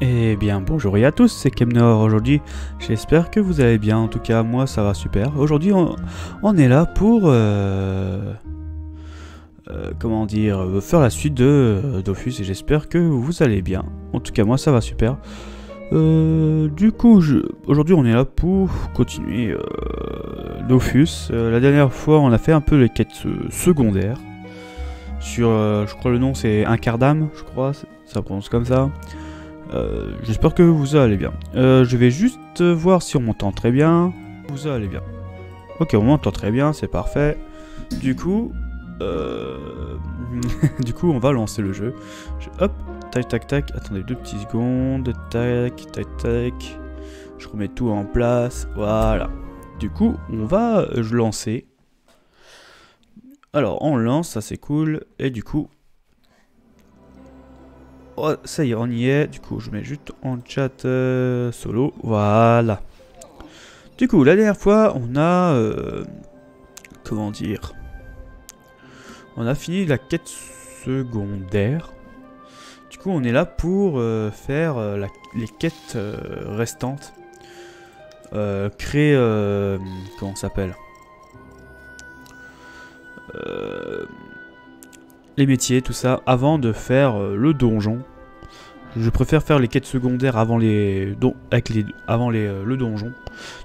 Eh bien bonjour à tous, c'est Kemnor aujourd'hui, j'espère que vous allez bien, en tout cas moi ça va super. Aujourd'hui on est là pour comment dire, faire la suite de Dofus et j'espère que vous allez bien. En tout cas moi ça va super. Du coup aujourd'hui on est là pour continuer Dofus. La dernière fois on a fait un peu les quêtes secondaires. Sur, je crois le nom c'est Incardam, je crois, ça prononce comme ça. J'espère que vous allez bien. Je vais juste voir si on m'entend très bien. Vous allez bien. Ok, on m'entend très bien, c'est parfait. Du coup, du coup, on va lancer le jeu. Hop, tac, tac, tac. Attendez 2 petites secondes. Tac, tac, tac. Je remets tout en place. Voilà. Du coup, on va lancer. Alors, on lance, ça c'est cool. Et du coup. Oh, ça y est, on y est. Du coup, je mets juste en chat solo. Voilà. Du coup, la dernière fois, on a... comment dire, on a fini la quête secondaire. Du coup, on est là pour faire les quêtes restantes. Créer... comment ça s'appelle, les métiers, tout ça, avant de faire le donjon. Je préfère faire les quêtes secondaires avant le donjon.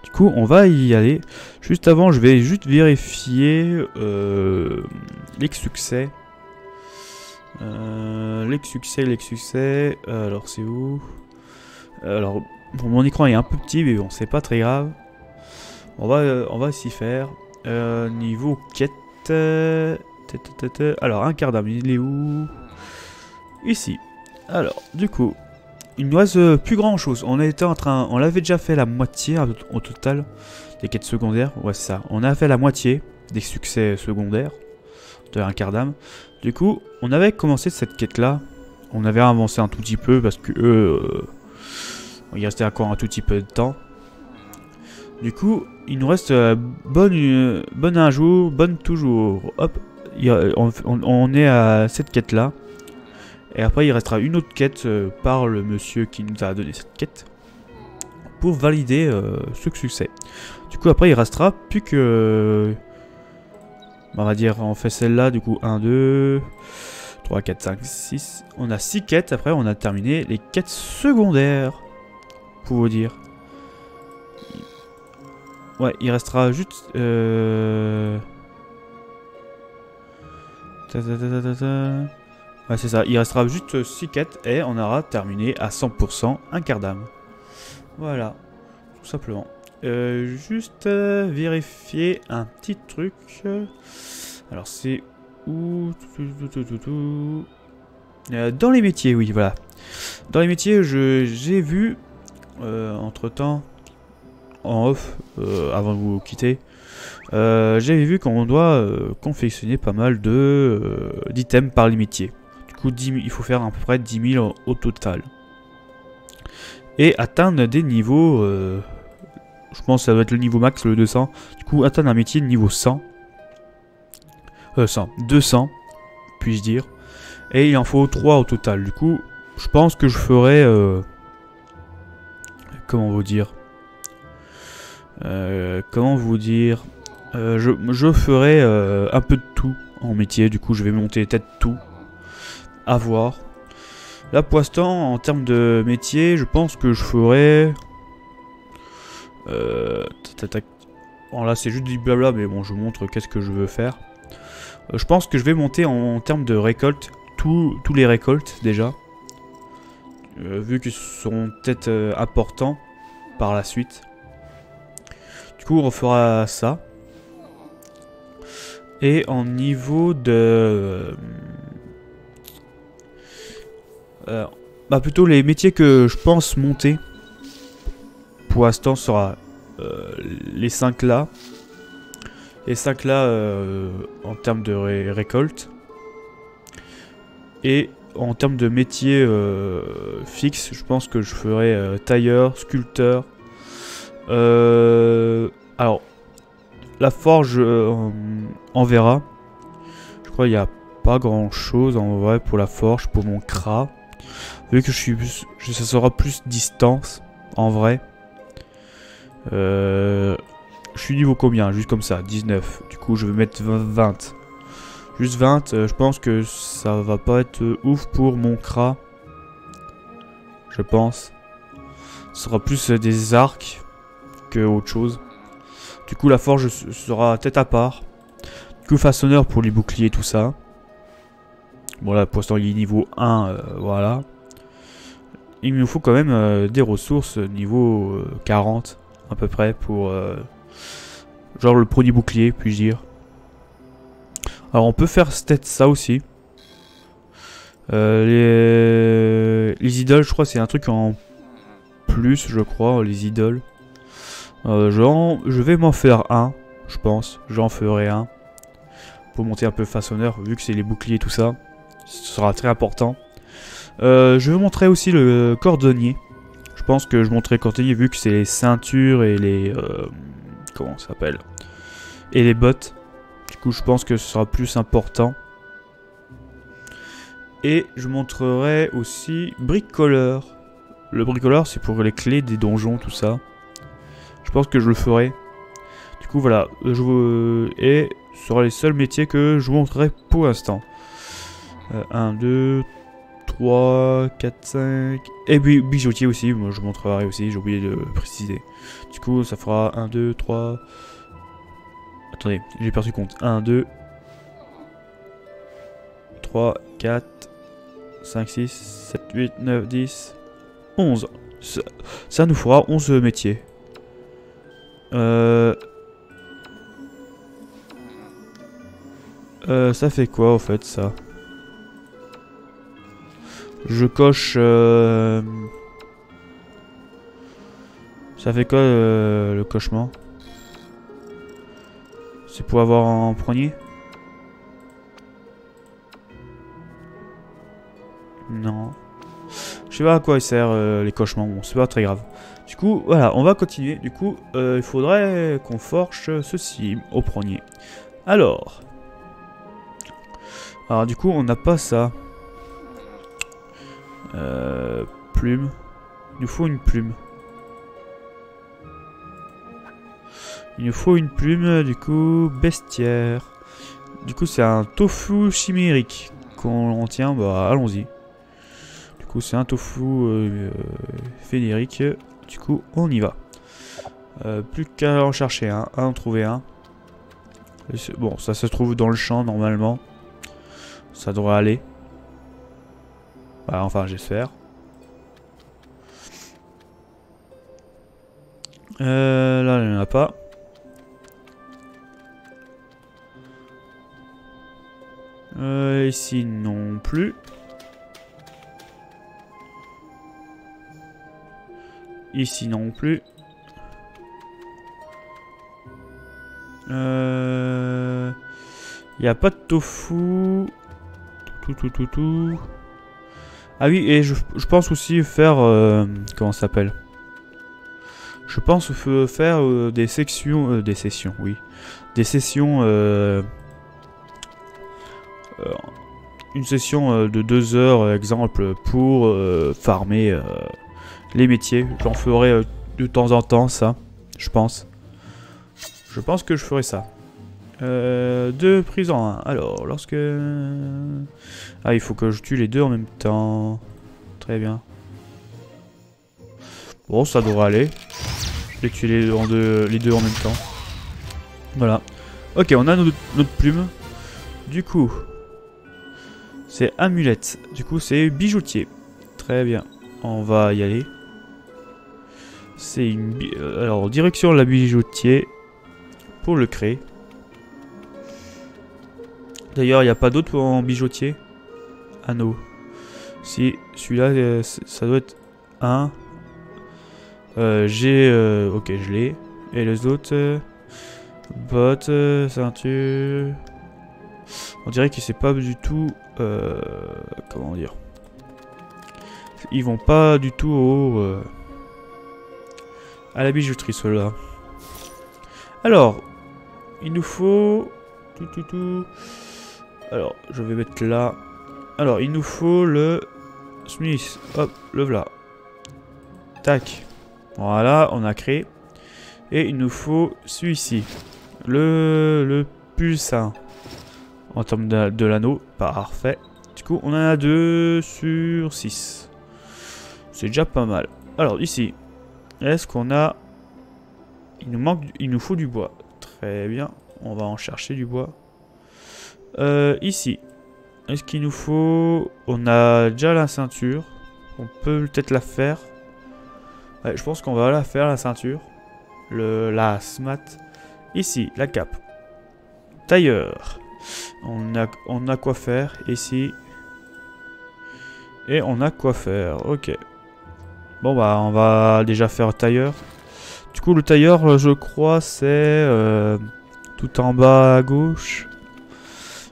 Du coup, on va y aller. Juste avant, je vais juste vérifier les succès. Les succès. Alors, c'est où? Alors, bon, mon écran est un peu petit, mais bon, c'est pas très grave. On va s'y faire. Niveau quête. Alors, Incardam, il est où? Ici. Alors, du coup, il nous reste plus grand chose. On l'avait déjà fait la moitié au total des quêtes secondaires. Ouais, c'est ça. On a fait la moitié des succès secondaires de Incardam. Du coup, on avait commencé cette quête-là. On avait avancé un tout petit peu parce que il restait encore un tout petit peu de temps. Du coup, il nous reste bonne un jour, bonne toujours. Hop, on est à cette quête-là. Et après, il restera une autre quête par le monsieur qui nous a donné cette quête pour valider ce succès. Du coup, après, il restera plus que... on va dire, on fait celle-là, du coup, 1, 2, 3, 4, 5, 6. On a 6 quêtes, après, on a terminé les quêtes secondaires. Pour vous dire. Ouais, il restera juste... Ouais, c'est ça, il restera juste 6 quêtes et on aura terminé à 100% Incardam. Voilà, tout simplement. Juste vérifier un petit truc. Alors c'est où? Dans les métiers, oui, voilà. Dans les métiers, j'ai vu, entre temps, en off, avant de vous quitter, j'avais vu qu'on doit confectionner pas mal d'items par les métiers. Du coup, il faut faire à peu près 10 000 au total. Et atteindre des niveaux... je pense que ça doit être le niveau max, le 200. Du coup, atteindre un métier de niveau 100. 200, puis-je dire. Et il en faut 3 au total. Du coup, je pense que je ferai... comment vous dire, je ferai un peu de tout en métier. Du coup, je vais monter peut-être tout. À voir. Là, pour l'instant, en termes de métier, je pense que je ferai... bon, là, c'est juste du blabla, mais bon, je vous montre qu'est-ce que je veux faire. Je pense que je vais monter en termes de récolte tous les récoltes, déjà. Vu qu'ils seront peut-être importants par la suite. Du coup, on refera ça. Et en niveau de... bah plutôt les métiers que je pense monter pour l'instant sera les 5 là. Les 5 là en termes de récolte. Et en termes de métiers fixes, je pense que je ferai tailleur, sculpteur. Alors, la forge, on verra. Je crois qu'il n'y a pas grand chose en vrai pour la forge, pour mon cra. Vu que ça sera plus distance, en vrai. Je suis niveau combien? Juste comme ça, 19. Du coup, je vais mettre 20. Juste 20, je pense que ça va pas être ouf pour mon Kra. Je pense. Ce sera plus des arcs que autre chose. Du coup, la forge sera tête à part. Du coup, façonneur pour les boucliers, tout ça. Bon, là, pour l'instant, il est niveau 1, voilà. Il me faut quand même des ressources niveau 40, à peu près, pour... genre le premier bouclier, puis-je dire. Alors, on peut faire ça aussi. Les idoles, je crois, c'est un truc en plus, je crois, les idoles. Je vais m'en faire un, je pense. J'en ferai un. Pour monter un peu façonneur, vu que c'est les boucliers et tout ça. Ce sera très important. Je vais montrer aussi le cordonnier. Je pense que je montrerai le cordonnier vu que c'est les ceintures et les... comment ça s'appelle? Et les bottes. Du coup, je pense que ce sera plus important. Et je montrerai aussi bricoleur. Le bricoleur, c'est pour les clés des donjons, tout ça. Je pense que je le ferai. Du coup, voilà. Et ce sera les seuls métiers que je vous montrerai pour l'instant. 1, 2, 3, 4, 5... Et puis bijoutier aussi, moi je montrerai aussi, j'ai oublié de préciser. Du coup, ça fera 1, 2, 3... Attendez, j'ai perdu compte. 1, 2, 3, 4, 5, 6, 7, 8, 9, 10, 11. Ça nous fera 11 métiers. Ça fait quoi au fait ça? Je coche... Ça fait quoi le cochement? C'est pour avoir en premier? Non. Je sais pas à quoi il sert les cochements, bon c'est pas très grave. Du coup, voilà, on va continuer. Du coup, il faudrait qu'on forge ceci au premier. Alors, du coup, on n'a pas ça. Plume. Il nous faut une plume. Il nous faut une plume, du coup, bestiaire. Du coup, c'est un tofu chimérique qu'on tient. Bah, allons-y. Du coup, c'est un tofu fénérique. Du coup, on y va. Plus qu'à en chercher un, à en trouver un. Bon, ça se trouve dans le champ normalement. Ça devrait aller. Bah, enfin, j'espère. Là, il n'y en a pas. Ici non plus. Ici non plus. Il n'y a pas de tofu. Tout. Ah oui, et je pense aussi faire... comment ça s'appelle? Je pense faire des sections... des sessions, oui. Des sessions... une session de 2 heures, exemple, pour farmer les métiers. J'en ferai de temps en temps, ça. Je pense. Je pense que je ferai ça. 2 prises en 1. Alors, lorsque... Ah, il faut que je tue les deux en même temps. Très bien. Bon, ça devrait aller. Je vais tuer les deux en même temps. Voilà. Ok, on a notre plume. Du coup, c'est amulette. Du coup, c'est bijoutier. Très bien. On va y aller. C'est une... Alors, direction la bijoutier. Pour le créer. D'ailleurs, il n'y a pas d'autre en bijoutier. Anneau. Si, celui-là, ça doit être un. J'ai... ok, je l'ai. Et les autres... bottes, ceinture... On dirait que c'est pas du tout... comment dire... Ils vont pas du tout au... à la bijouterie, ceux-là. Alors, il nous faut... tout. Alors, je vais mettre là. Alors, il nous faut le Smith, hop, le voilà. Tac. Voilà, on a créé. Et il nous faut celui-ci. Le pulsar. En termes de l'anneau. Parfait. Du coup, on en a 2 sur 6. C'est déjà pas mal. Alors, ici. Est-ce qu'on a... Il nous faut du bois. Très bien. On va en chercher du bois. Ici. Est-ce qu'il nous faut... On a déjà la ceinture. On peut peut-être la faire. Ouais, je pense qu'on va la faire, la ceinture. La smat. Ici, la cape. Tailleur. On a quoi faire ici. Et on a quoi faire. Ok. Bon bah on va déjà faire tailleur. Du coup le tailleur je crois c'est tout en bas à gauche.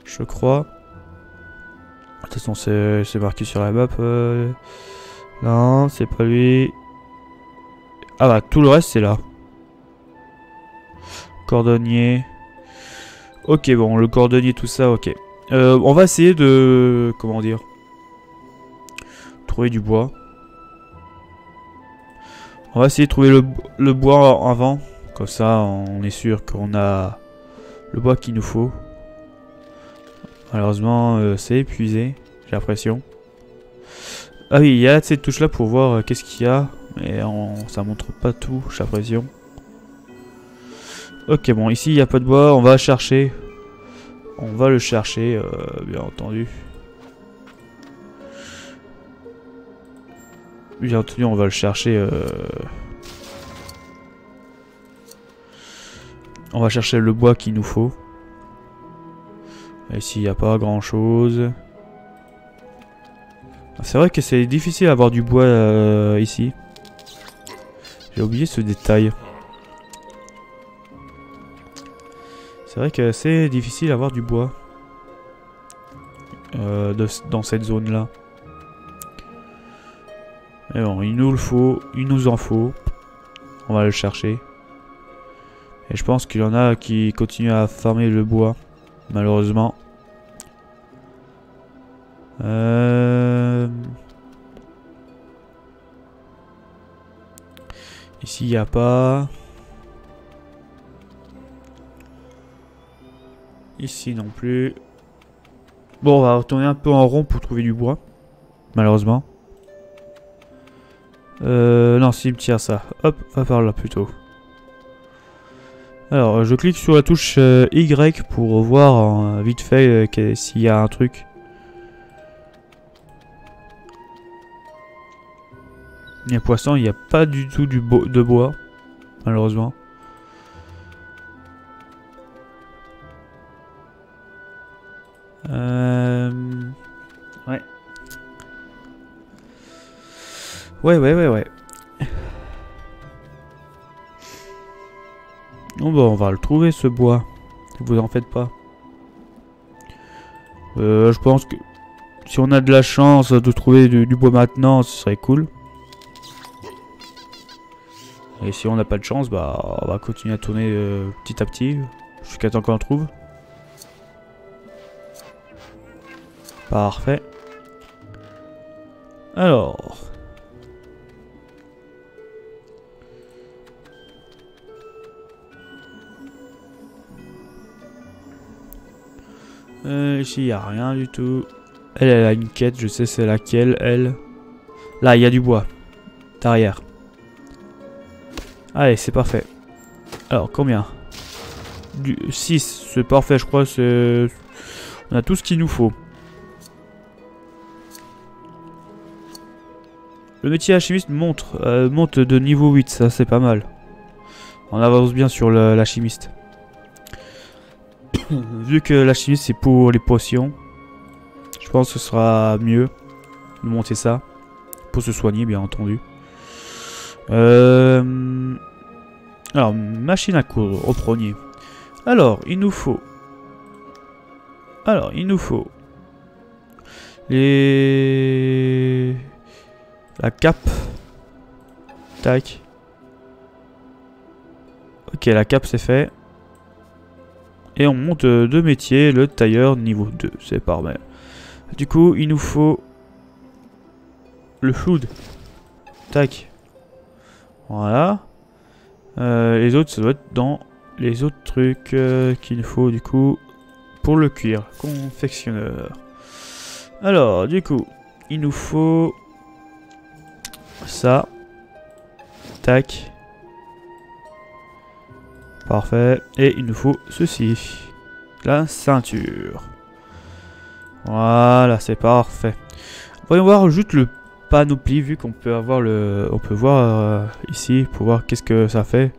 Je crois. De toute façon c'est marqué sur la map. Non c'est pas lui. Ah bah tout le reste c'est là. Cordonnier. Ok bon le cordonnier tout ça ok. On va essayer de... Comment dire, trouver du bois. On va essayer de trouver le bois avant. Comme ça, on est sûr qu'on a le bois qu'il nous faut. Malheureusement, c'est épuisé. J'ai l'impression. Ah oui, il y a cette touche là pour voir qu'est-ce qu'il y a. Mais ça montre pas tout, j'ai l'impression. Ok, bon, ici, il n'y a pas de bois. On va chercher. On va le chercher, bien entendu. Bien entendu, on va le chercher. On va chercher le bois qu'il nous faut. Ici, il n'y a pas grand chose. C'est vrai que c'est difficile d'avoir du bois ici. J'ai oublié ce détail. C'est vrai que c'est difficile d'avoir du bois. Dans cette zone-là. Mais bon, il nous le faut. Il nous en faut. On va le chercher. Et je pense qu'il y en a qui continuent à farmer le bois. Malheureusement. Ici, il n'y a pas. Ici non plus. Bon, on va retourner un peu en rond pour trouver du bois. Malheureusement. Non, cimetière ça. Hop, va par là plutôt. Alors, je clique sur la touche Y pour voir vite fait s'il y a un truc. Les poissons, il n'y a pas du tout de bois. Malheureusement. Ouais. Ouais. Bon bah on va le trouver ce bois. Vous en faites pas. Je pense que si on a de la chance de trouver du bois maintenant, ce serait cool. Et si on n'a pas de chance, bah on va continuer à tourner petit à petit jusqu'à temps qu'on en trouve. Parfait. Alors. Ici, il n'y a rien du tout. Elle a une quête, je sais c'est laquelle, elle. Là, il y a du bois. Derrière. Allez, c'est parfait. Alors, combien? 6, c'est parfait, je crois. On a tout ce qu'il nous faut. Le métier alchimiste monte de niveau 8, ça c'est pas mal. On avance bien sur l'alchimiste. Vu que l'alchimiste c'est pour les potions, je pense que ce sera mieux de monter ça. Pour se soigner bien entendu. Alors, machine à coudre au premier. Alors, il nous faut la cape. Tac. Ok, la cape c'est fait. Et on monte 2 métiers, le tailleur niveau 2. C'est pas mal. Du coup, il nous faut le food. Tac. Voilà. Les autres, ça doit être dans les autres trucs qu'il faut du coup pour le cuir. Confectionneur. Alors, du coup, il nous faut ça. Tac. Parfait. Et il nous faut ceci. La ceinture. Voilà, c'est parfait. Voyons voir juste le panoplie, vu qu'on peut avoir le... On peut voir ici, pour voir qu'est-ce que ça fait.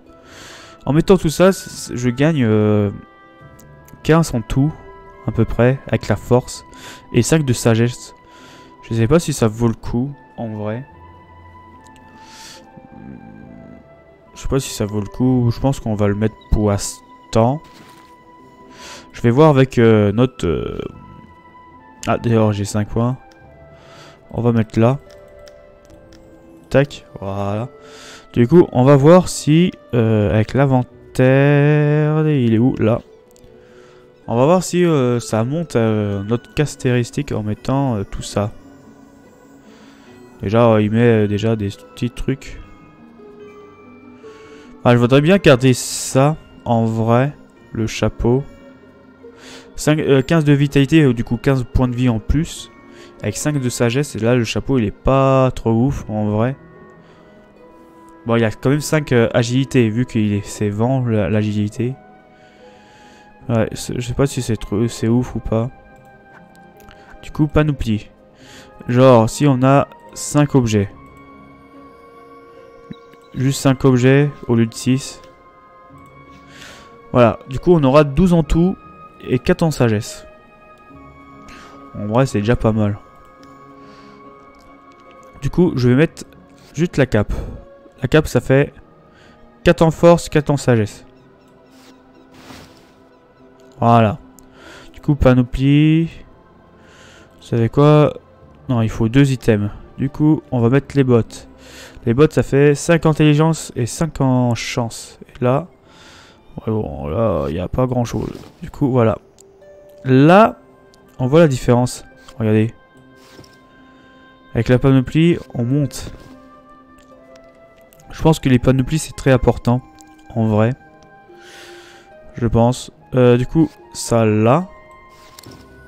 En mettant tout ça, je gagne 15 en tout, à peu près, avec la force. Et 5 de sagesse. Je sais pas si ça vaut le coup, en vrai. Je sais pas si ça vaut le coup. Je pense qu'on va le mettre pour l'instant. Je vais voir avec notre... Ah, d'ailleurs, j'ai 5 points. On va mettre là. Tac, voilà. Du coup, on va voir si... avec l'inventaire... Il est où? Là. On va voir si ça monte notre caractéristique en mettant tout ça. Déjà, il met déjà des petits trucs. Ah, je voudrais bien garder ça, en vrai, le chapeau. 15 de vitalité, du coup 15 points de vie en plus. Avec 5 de sagesse, et là le chapeau il est pas trop ouf, en vrai. Bon, il y a quand même 5 agilité, vu que c'est vent, l'agilité. Ouais, je sais pas si c'est ouf ou pas. Du coup, panoplie. Genre, si on a 5 objets. Juste 5 objets au lieu de 6. Voilà, du coup on aura 12 en tout et 4 en sagesse. En vrai c'est déjà pas mal. Du coup je vais mettre juste la cape. La cape ça fait 4 en force, 4 en sagesse. Voilà. Du coup panoplie. Vous savez quoi? Non, il faut 2 items. Du coup on va mettre les bottes. Les bottes ça fait 5 en intelligence et 5 en chance. Et là, ouais, bon, là il n'y a pas grand chose. Du coup voilà. Là, on voit la différence. Regardez. Avec la panoplie, on monte. Je pense que les panoplies c'est très important. En vrai. Je pense. Du coup, ça là.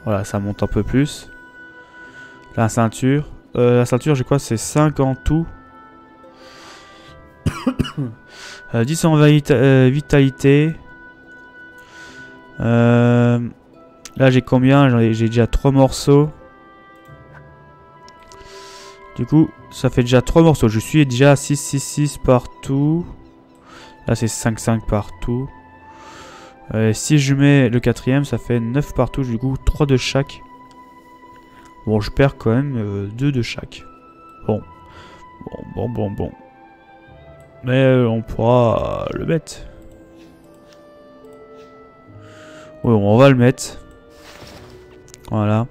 Voilà, ça monte un peu plus. La ceinture. La ceinture, j'ai quoi? C'est 5 en tout. 10 en vitalité. Là j'ai combien? J'ai déjà 3 morceaux. Du coup ça fait déjà 3 morceaux. Je suis déjà à 6 partout. Là c'est 5 partout. Si je mets le 4ème ça fait 9 partout. Du coup 3 de chaque. Bon je perds quand même 2 de chaque. Bon. Mais on pourra le mettre. Oui, on va le mettre. Voilà.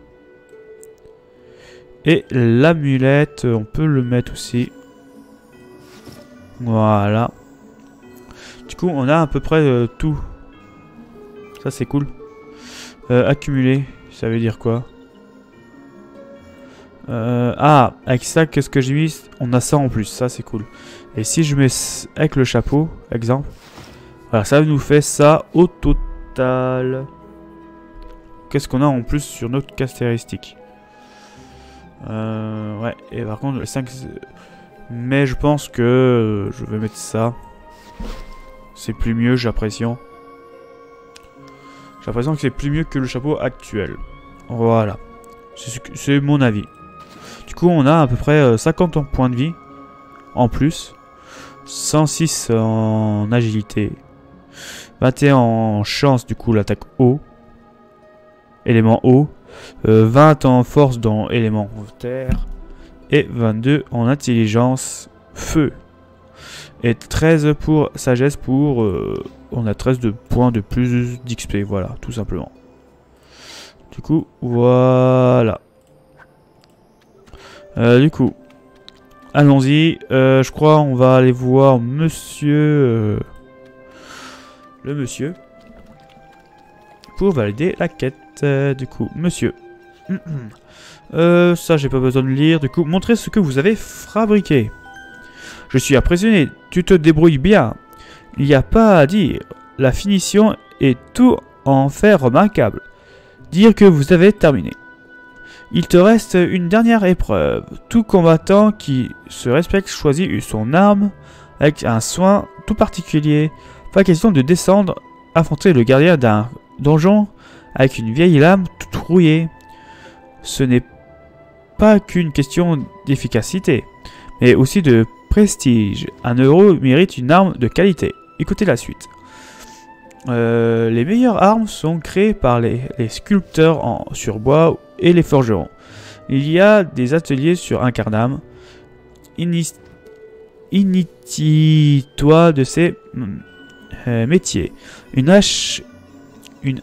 Et l'amulette, on peut le mettre aussi. Voilà. Du coup, on a à peu près tout. Ça, c'est cool. Accumuler, ça veut dire quoi? Ah, avec ça, qu'est-ce que j'ai mis? On a ça en plus, ça c'est cool. Et si je mets avec le chapeau, exemple, voilà, ça nous fait ça au total. Qu'est-ce qu'on a en plus sur notre caractéristique? Ouais, et par contre, le 5... Mais je pense que je vais mettre ça. C'est plus mieux, j'ai l'impression. J'ai l'impression que c'est plus mieux que le chapeau actuel. Voilà. C'est mon avis. Du coup, on a à peu près 50 points de vie en plus. 106 en agilité. 21 en chance, du coup, l'attaque eau. Élément eau. 20 en force dans élément terre. Et 22 en intelligence feu. Et 13 pour sagesse pour... on a 13 de points de plus d'XP. Voilà, tout simplement. Du coup, voilà. Du coup, allons-y. Je crois on va aller voir monsieur... le monsieur. Pour valider la quête. Du coup, monsieur. Ça, j'ai pas besoin de lire. Du coup, montrez ce que vous avez fabriqué. Je suis impressionné. Tu te débrouilles bien. Il n'y a pas à dire. La finition est tout en fait remarquable. Dire que vous avez terminé. Il te reste une dernière épreuve. Tout combattant qui se respecte choisit son arme avec un soin tout particulier. Pas question de descendre, affronter le gardien d'un donjon avec une vieille lame toute rouillée. Ce n'est pas qu'une question d'efficacité, mais aussi de prestige. Un héros mérite une arme de qualité. Écoutez la suite. Les meilleures armes sont créées par les sculpteurs sur bois et les forgerons. Il y a des ateliers sur Incarnam. Initie-toi de ces métiers. Une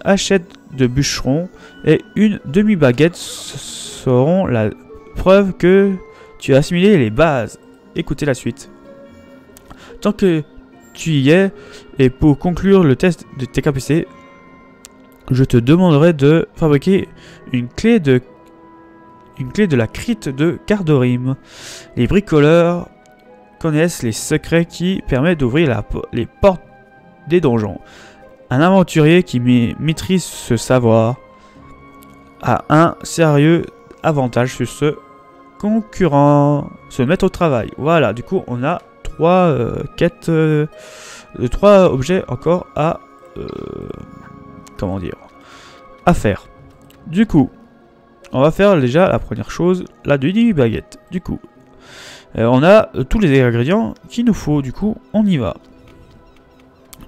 hachette de bûcheron et une demi-baguette seront la preuve que tu as assimilé les bases. Écoutez la suite. Tant que tu y es, et pour conclure le test de TKPC, je te demanderai de fabriquer une clé de la crypte de Cardorim. Les bricoleurs connaissent les secrets qui permettent d'ouvrir les portes des donjons. Un aventurier qui maîtrise ce savoir a un sérieux avantage sur ce concurrent. Se mettre au travail. Voilà, du coup on a 3 quêtes, 3 objets encore à comment dire, à faire. Du coup, on va faire déjà la première chose, la demi-baguette. Du coup, on a tous les ingrédients qu'il nous faut. Du coup, on y va.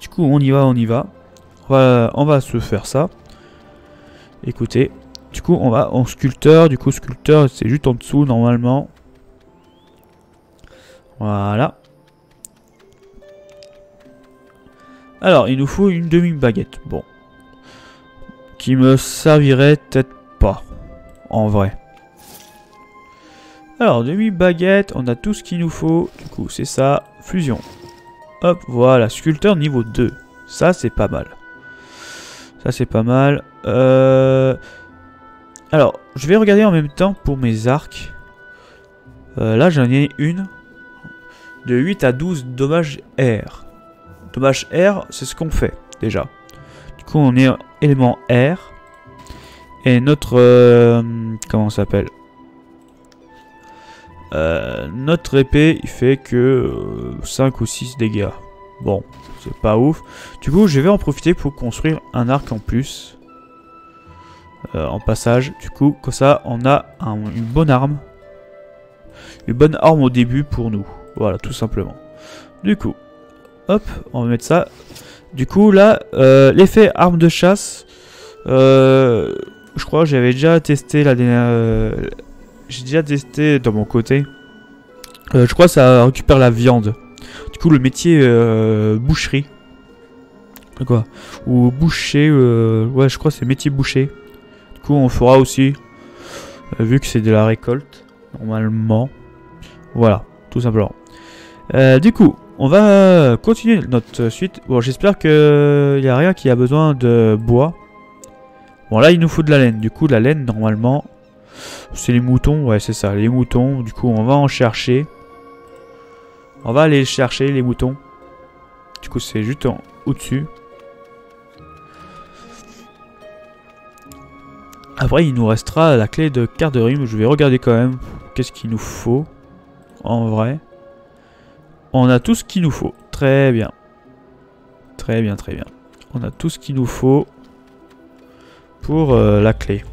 Du coup, on y va. On va se faire ça. Écoutez. Du coup, on va en sculpteur. Du coup, sculpteur, c'est juste en dessous normalement. Voilà. Alors, il nous faut une demi-baguette. Bon. Qui me servirait peut-être pas. En vrai. Alors, demi-baguette, on a tout ce qu'il nous faut. Du coup, c'est ça. Fusion. Hop, voilà. Sculpteur niveau 2. Ça, c'est pas mal. Ça, c'est pas mal. Alors, je vais regarder en même temps pour mes arcs. Là, j'en ai une. De 8 à 12 dommages R. Dommage R, c'est ce qu'on fait déjà. Du coup, on est élément R. Et notre... comment ça s'appelle, notre épée, il fait que 5 ou 6 dégâts. Bon, c'est pas ouf. Du coup, je vais en profiter pour construire un arc en plus. En passage. Du coup, comme ça, on a une bonne arme. Une bonne arme au début pour nous. Voilà, tout simplement. Du coup, hop, on va mettre ça. Du coup, là, l'effet arme de chasse. Je crois que j'avais déjà testé la dernière... j'ai déjà testé dans mon côté. Je crois que ça récupère la viande. Du coup, le métier boucherie. Quoi? Ou boucher. Ouais, je crois que c'est métier boucher. Du coup, on fera aussi. Vu que c'est de la récolte. Normalement. Voilà, tout simplement. Du coup, on va continuer notre suite. Bon, j'espère qu'il n'y a rien qui a besoin de bois. Bon, là, il nous faut de la laine. Du coup, la laine, normalement, c'est les moutons. Ouais, c'est ça, les moutons. Du coup, on va en chercher. On va aller chercher les moutons. Du coup, c'est juste au-dessus. Après, il nous restera la clé de Cardorim. Je vais regarder quand même qu'est-ce qu'il nous faut. En vrai. On a tout ce qu'il nous faut. Très bien. Très bien, très bien. On a tout ce qu'il nous faut pour la clé.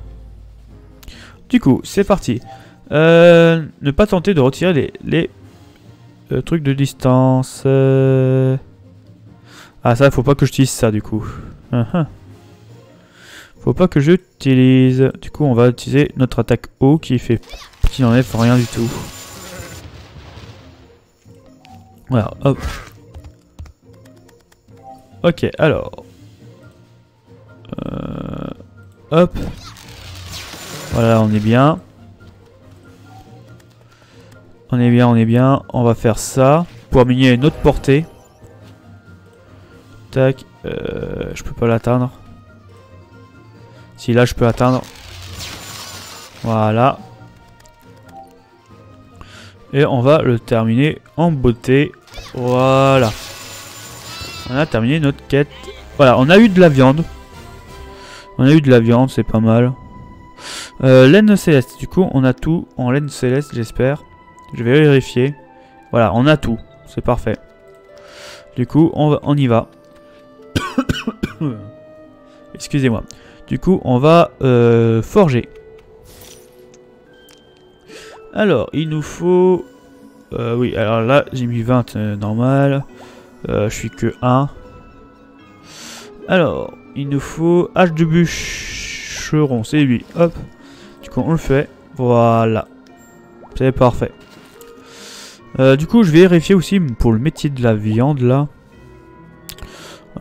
Du coup, c'est parti. Ne pas tenter de retirer les trucs de distance. Ah, ça, faut pas que j'utilise ça, du coup. Faut pas que j'utilise. Du coup, on va utiliser notre attaque haut qui n'enlève rien du tout. Voilà, hop. Ok, alors. Hop. Voilà, on est bien. On est bien, on est bien. On va faire ça. Pour améliorer une autre portée. Tac. Je peux pas l'atteindre. Si là je peux atteindre. Voilà. Et on va le terminer en beauté. Voilà. On a terminé notre quête. Voilà, on a eu de la viande. On a eu de la viande, c'est pas mal. Laine céleste, du coup on a tout en laine céleste, j'espère. Je vais vérifier. Voilà, on a tout, c'est parfait. Du coup on y va. Excusez-moi. Du coup on va forger. Alors il nous faut... oui, alors là j'ai mis 20 normal. Je suis que 1. Alors il nous faut hache de bûcheron, c'est lui. Hop. Du coup on le fait. Voilà. C'est parfait. Du coup je vais vérifier aussi pour le métier de la viande là.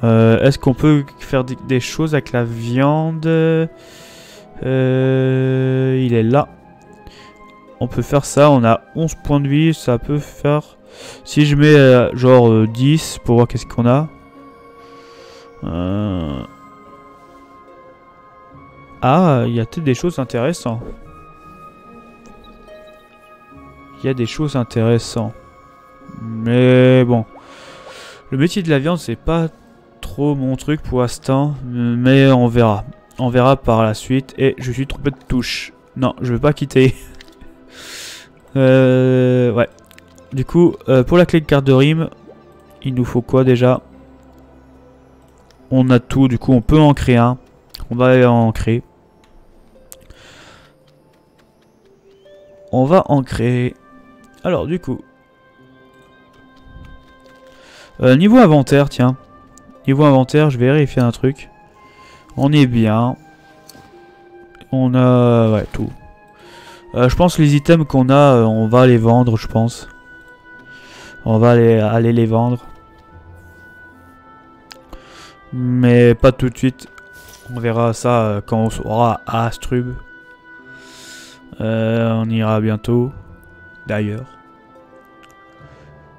Est-ce qu'on peut faire des choses avec la viande? Il est là. On peut faire ça, on a 11 points de vie, ça peut faire... Si je mets genre 10 pour voir qu'est-ce qu'on a. Ah, il y a peut-être des choses intéressantes. Il y a des choses intéressantes. Mais bon. Le métier de la viande, c'est pas trop mon truc pour l'instant. Mais on verra. On verra par la suite. Et je suis trompé de touche. Non, je veux pas quitter. Ouais. Du coup, pour la clé de carte de rime, il nous faut quoi déjà? On a tout, du coup on peut en créer un. On va en créer. On va en créer. Alors du coup. Niveau inventaire, tiens. Niveau inventaire, je vais vérifier un truc. On est bien. On a... ouais, tout. Je pense que les items qu'on a, on va les vendre, je pense. On va aller les vendre. Mais pas tout de suite. On verra ça quand on sera à Astrub. On ira bientôt. D'ailleurs.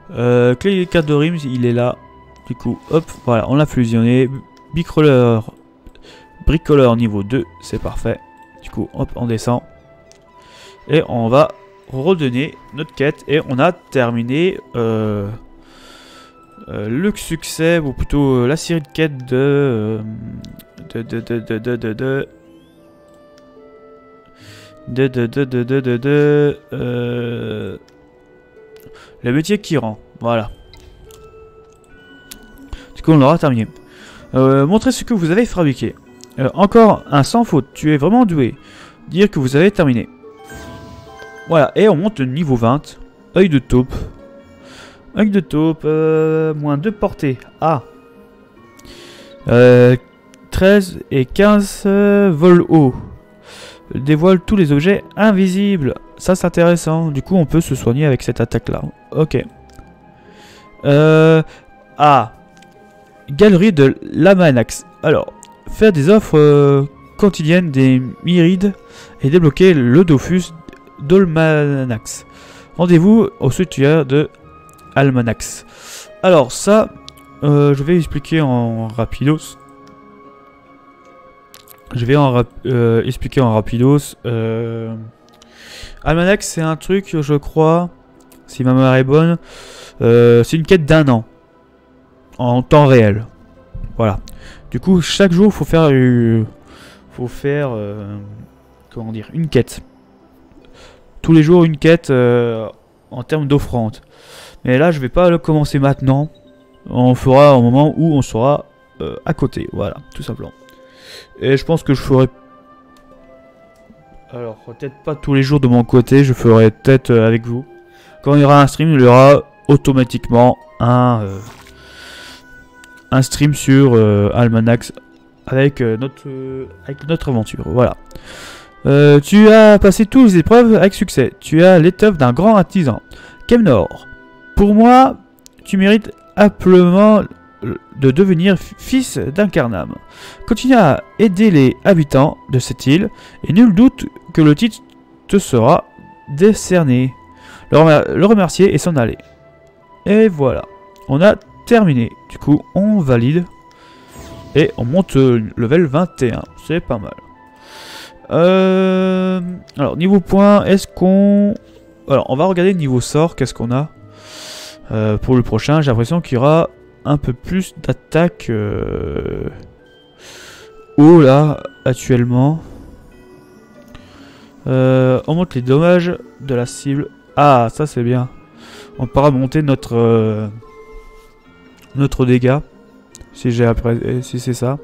Clé 4 de rimes, il est là. Du coup, hop, voilà, on l'a fusionné. Bricoleur niveau 2, c'est parfait. Du coup, hop, on descend. Et on va redonner notre quête. Et on a terminé le succès, ou plutôt la série de quêtes le métier qui rend. Voilà. Du coup, on l'aura terminé. Montrez ce que vous avez fabriqué. Encore un sans faute. Tu es vraiment doué. Dire que vous avez terminé. Voilà. Et on monte le niveau 20. Œil de taupe. Œil de taupe. Moins 2 portée. Ah. 13 et 15 vol haut. Dévoile tous les objets invisibles. Ça c'est intéressant. Du coup on peut se soigner avec cette attaque là. Ok. Ah. Galerie de l'Almanax. Alors. Faire des offres quotidiennes des myrides et débloquer le Dofus d'Almanax. Rendez-vous au soutien de Almanax. Alors ça, je vais expliquer en rapidos. Expliquer en rapidos. Almanax, c'est un truc, je crois, si ma mémoire est bonne, c'est une quête d'1 an. En temps réel. Voilà. Du coup, chaque jour, il faut faire... comment dire, une quête. Tous les jours, une quête en termes d'offrande. Mais là, je vais pas le commencer maintenant. On fera au moment où on sera à côté. Voilà, tout simplement. Et je pense que je ferai... Alors, peut-être pas tous les jours de mon côté. Je ferai peut-être avec vous. Quand il y aura un stream, il y aura automatiquement un stream sur Almanax avec notre aventure. Voilà. Tu as passé toutes les épreuves avec succès. Tu as l'étoffe d'un grand artisan. Kemnor. Pour moi, tu mérites amplement de devenir fils d'un Carnam. Continue à aider les habitants de cette île et nul doute que le titre te sera décerné. Le remercier et s'en aller. Et voilà. On a terminé. Du coup, on valide. Et on monte level 21. C'est pas mal. Alors, niveau points, est-ce qu'on... Alors, on va regarder niveau sort, qu'est-ce qu'on a pour le prochain. J'ai l'impression qu'il y aura un peu plus d'attaque haut, là, actuellement. On monte les dommages de la cible. Ah, ça c'est bien. On pourra monter notre dégât. Si j'ai après, si c'est ça.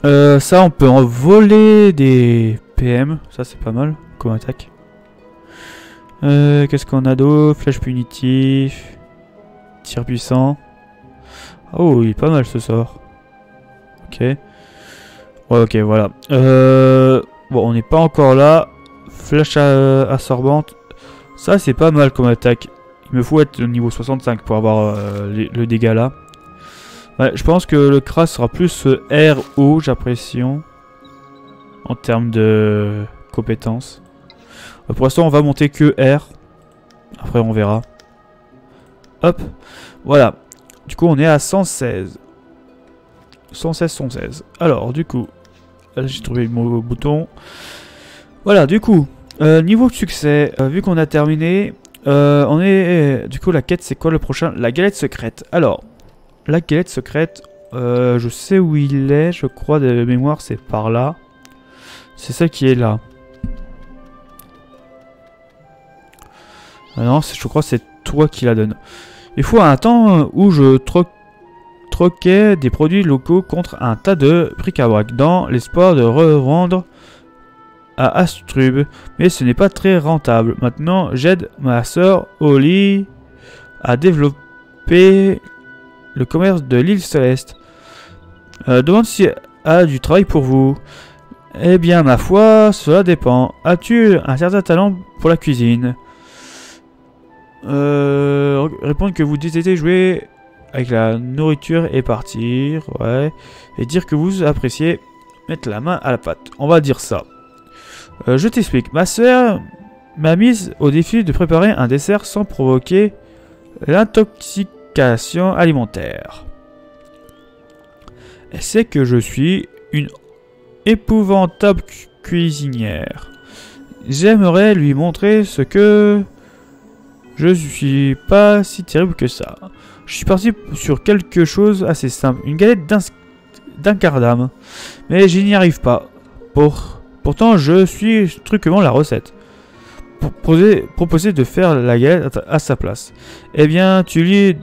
Ça, on peut en voler des PM. Ça, c'est pas mal comme attaque. Qu'est-ce qu'on a d'autre? Flèche punitif. Tir puissant. Oh, il est pas mal ce sort. Ok. Ouais, ok, voilà. Bon, on n'est pas encore là. Flèche absorbante. Ça, c'est pas mal comme attaque. Il me faut être au niveau 65 pour avoir le dégât là. Ouais, je pense que le crash sera plus RO, j'ai l'impression. En termes de compétences. Pour l'instant, on va monter que R. Après, on verra. Hop. Voilà. Du coup, on est à 116. 116, 116. Alors, du coup, j'ai trouvé mon bouton. Voilà, du coup, niveau de succès, vu qu'on a terminé, on est... Du coup, la quête, c'est quoi le prochain? La galette secrète. Alors, la galette secrète, je sais où il est, je crois, de mémoire, c'est par là. C'est ça qui est là. Ah non, je crois que c'est toi qui la donne. Il faut un temps où je troquais des produits locaux contre un tas de bric-à-brac dans l'espoir de revendre à Astrub, mais ce n'est pas très rentable. Maintenant, j'aide ma sœur Holly à développer le commerce de l'île Céleste. Demande si elle a du travail pour vous. Eh bien, ma foi, cela dépend. As-tu un certain talent pour la cuisine? Répondre que vous détestez jouer avec la nourriture et partir, ouais. Et dire que vous appréciez mettre la main à la pâte. On va dire ça. Je t'explique. Ma sœur m'a mise au défi de préparer un dessert sans provoquer l'intoxication alimentaire. Elle sait que je suis une épouvantable cuisinière. J'aimerais lui montrer ce que je suis pas si terrible que ça. Je suis parti sur quelque chose assez simple. Une galette d'un quart d'âme. Mais je n'y arrive pas. Pourtant, je suis strictement la recette. Proposer de faire la galette à sa place. Eh bien, tu lis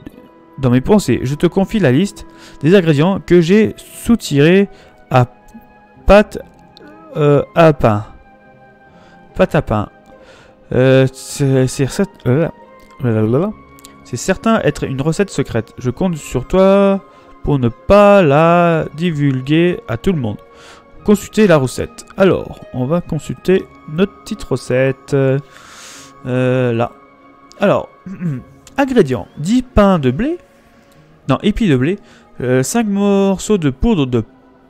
dans mes pensées. Je te confie la liste des ingrédients que j'ai soutirés à pâte à pain. Pâte à pain. C'est certain être une recette secrète. Je compte sur toi pour ne pas la divulguer à tout le monde. Consulter la recette. Alors, on va consulter notre petite recette. Là. Alors, ingrédients. 10 pains de blé. Non, épis de blé. 5 morceaux de poudre de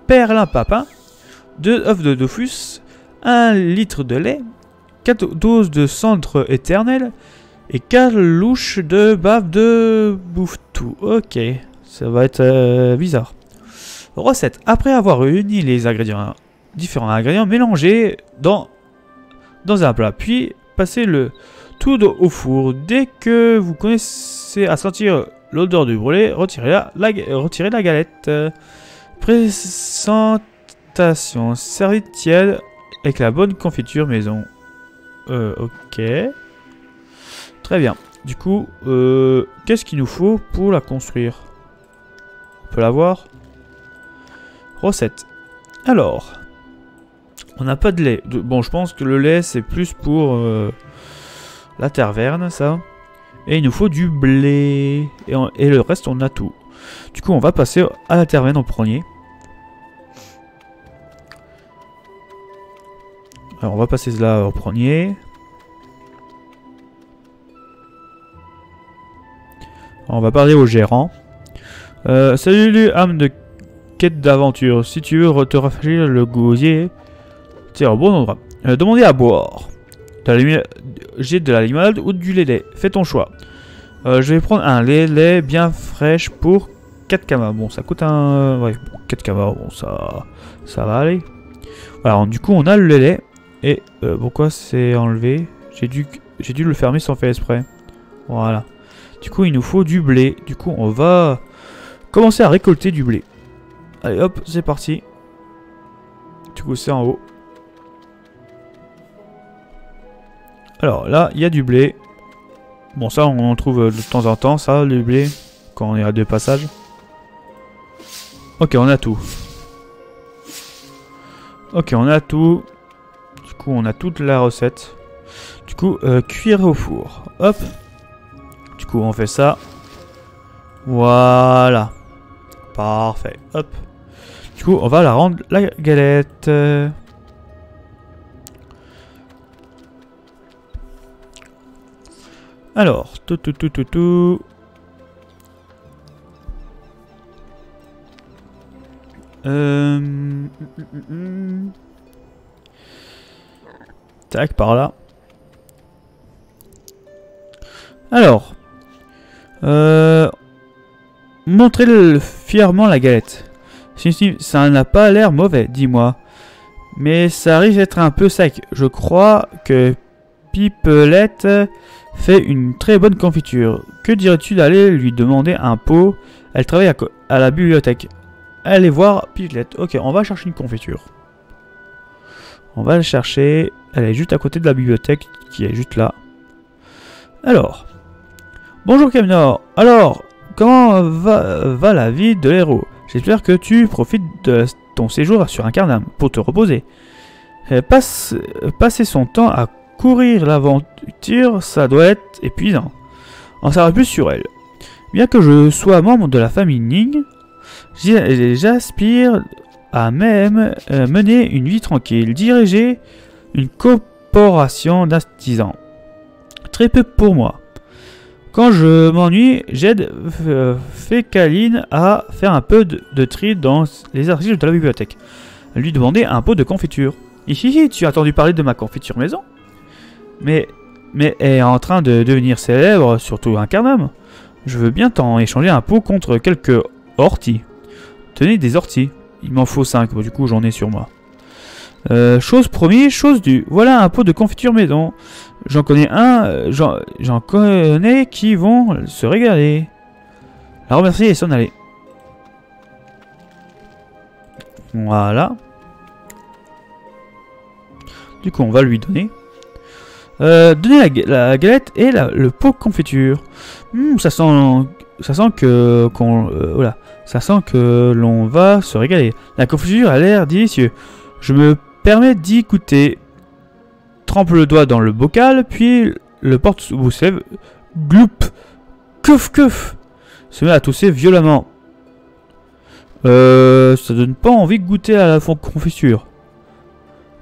perlimpinpin. 2 œufs de Dofus. 1 litre de lait. 4 doses de cendre éternelle. Et 4 louches de bave de bouffe-tout. Ok, ça va être bizarre. Recette. Après avoir réuni les ingrédients, différents ingrédients, mélangez dans un plat. Puis, passez le tout au four. Dès que vous commencez à sentir l'odeur du brûlé, retirez la galette. Présentation. Servi tiède avec la bonne confiture maison. Ok. Très bien. Du coup, qu'est-ce qu'il nous faut pour la construire? On peut la voir. Recette. Alors, on n'a pas de lait. Bon, je pense que le lait, c'est plus pour la taverne, ça. Et il nous faut du blé. Et le reste, on a tout. Du coup, on va passer à la taverne en premier. Alors, on va passer là en premier. On va parler au gérant. Salut, âme de quête d'aventure. Si tu veux te rafraîchir le gosier, tiens, au bon endroit. Demandez à boire. J'ai de la limonade ou du lait. Fais ton choix. Je vais prendre un lait bien fraîche pour 4 kamas. Bon, ça coûte un... Ouais, 4 kamas, bon, ça va aller. Alors du coup on a le lait. Et pourquoi c'est enlevé? J'ai dû le fermer sans faire exprès. Voilà. Du coup il nous faut du blé. Du coup on va commencer à récolter du blé. Allez hop, c'est parti. Du coup c'est en haut. Alors là il y a du blé. Bon ça on en trouve de temps en temps, ça le blé. Quand on est à 2 passages. Ok on a tout. Ok on a tout. Du coup on a toute la recette. Du coup cuire au four. Hop. Du coup on fait ça. Voilà. Parfait. Hop. Du coup on va la rendre la galette. Alors. Tout. Tac, par là. Alors. Montrez fièrement la galette. Ça n'a pas l'air mauvais, dis-moi. Mais ça risque d'être un peu sec. Je crois que Pipelette fait une très bonne confiture. Que dirais-tu d'aller lui demander un pot? Elle travaille à la bibliothèque. Allez voir Pipelette. Ok, on va chercher une confiture. On va la chercher. Elle est juste à côté de la bibliothèque qui est juste là. Alors. Bonjour Kemnor. Alors, comment va la vie de l'héros? J'espère que tu profites de ton séjour sur un Carnam pour te reposer. Passer son temps à courir l'aventure, ça doit être épuisant. On saura plus sur elle. Bien que je sois membre de la famille Ning, j'aspire à même mener une vie tranquille, diriger une corporation d'artisans. Très peu pour moi. Quand je m'ennuie, j'aide Fécaline à faire un peu de tri dans les archives de la bibliothèque. Lui demander un pot de confiture. Hihihi, tu as entendu parler de ma confiture maison? Mais est en train de devenir célèbre, surtout un Carnam. Je veux bien t'en échanger un pot contre quelques orties. Tenez des orties. Il m'en faut 5, du coup j'en ai sur moi. Chose promise, chose due. Voilà un pot de confiture maison. J'en connais j'en connais qui vont se régaler. La remercier et s'en aller. Voilà. Du coup on va lui donner. Donner la galette et le pot de confiture. Ça sent que l'on va se régaler. La confiture a l'air délicieux. Je me permets d'y goûter. Trempe le doigt dans le bocal, puis le porte sous vos lèvres. Gloup. Keuf. Se met à tousser violemment. Ça donne pas envie de goûter à la confiture.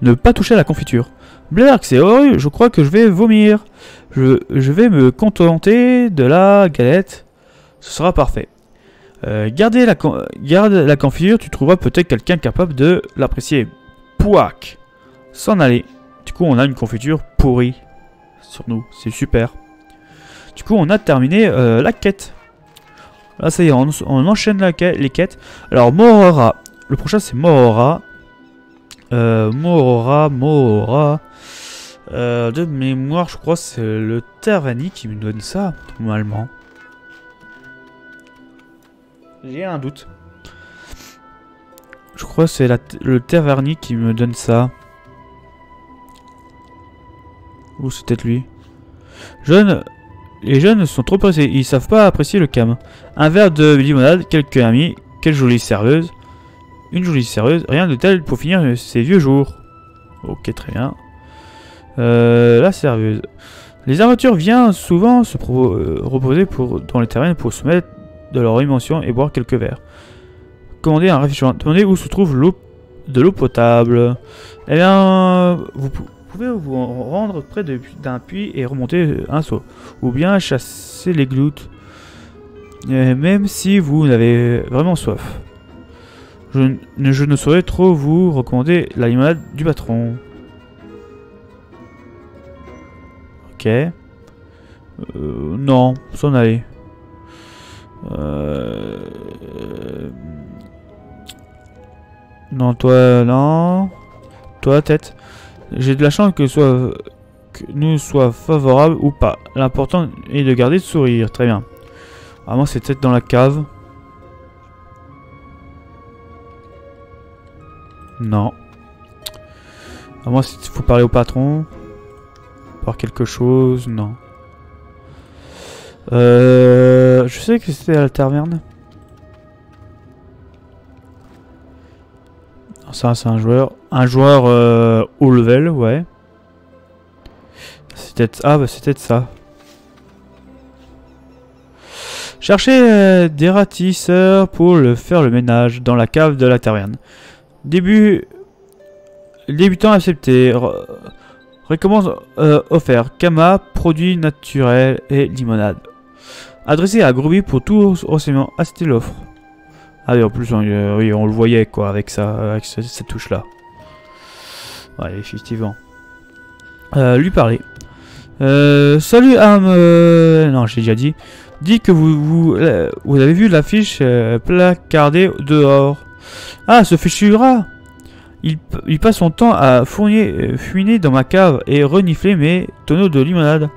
Ne pas toucher à la confiture. Blairk, c'est horrible, je crois que je vais vomir. Je vais me contenter de la galette. Ce sera parfait. Garde la confiture, tu trouveras peut-être quelqu'un capable de l'apprécier. Pouac. S'en aller. Du coup, on a une confiture pourrie sur nous. C'est super. Du coup, on a terminé la quête. Là, ça y est, on enchaîne les quêtes. Alors, Morora. Le prochain, c'est Morora. Morora. De mémoire, je crois que c'est le Tervani qui me donne ça, normalement. J'ai un doute. Je crois que c'est le Tervani qui me donne ça. Ou c'est peut-être lui. Les jeunes sont trop pressés, ils savent pas apprécier le calme. Un verre de limonade, quelques amis, quelle jolie serveuse. Une jolie serveuse, rien de tel pour finir ces vieux jours. Ok, très bien. La serveuse. Les armatures viennent souvent se reposer dans les terrains pour se mettre de leur émotion et boire quelques verres. Commandez un réfrigérant. Demandez où se trouve de l'eau potable. Eh bien, vous pouvez vous rendre près d'un puits et remonter un seau. Ou bien chasser les gloutes. Même si vous n'avez vraiment soif. Je ne saurais trop vous recommander la limonade du patron. Ok. Non, s'en aller. Non, toi, non. toi la tête. J'ai de la chance que nous soit favorable ou pas. L'important est de garder le sourire. Très bien. Vraiment, c'est peut-être dans la cave. Non. Vraiment, il faut parler au patron. Voir quelque chose. Non. Je sais que c'était à la taverne. Ça, c'est un joueur. Un joueur haut level, ouais. C'est peut-être... Ah, bah c'est peut-être ça. Cherchez des ratisseurs pour faire le ménage dans la cave de la taverne. Débutant accepté. Recommence offert. Kama, produits naturels et limonade. Adressé à Groovy pour tout renseignement. Ah, c'était l'offre. Ah oui, en plus, oui, on le voyait, quoi, avec cette touche-là. Ouais, effectivement. Lui parler. Salut, non, j'ai déjà dit. Dit que vous avez vu l'affiche placardée dehors. Ah, ce fichu rat. Il passe son temps à fouiner dans ma cave et renifler mes tonneaux de limonade.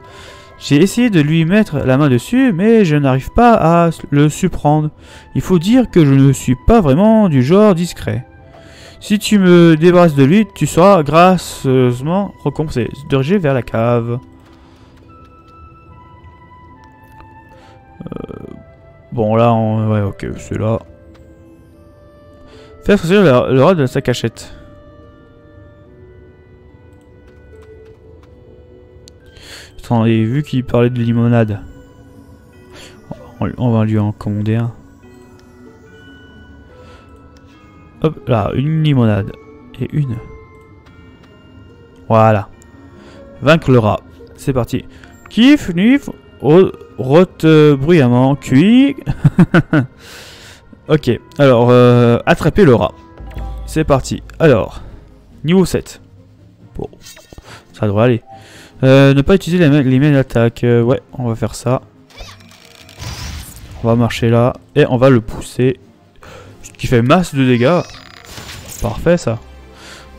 J'ai essayé de lui mettre la main dessus, mais je n'arrive pas à le surprendre. Il faut dire que je ne suis pas vraiment du genre discret. Si tu me débarrasses de lui, tu seras gracieusement récompensé. Dirigé vers la cave. Bon, là, ouais, ok, c'est là. Faire sortir le rat de sa cachette. Et vu qu'il parlait de limonade, on va lui en commander un. Hop là, une limonade. Et une. Voilà. Vaincre le rat. C'est parti. Kiff, nif, rote bruyamment, cuit. Ok, alors, attraper le rat. C'est parti. Alors, niveau 7. Bon, ça devrait aller. Ne pas utiliser les mains d'attaque. Ouais, on va faire ça. On va marcher là. Et on va le pousser. Ce qui fait masse de dégâts. Parfait ça.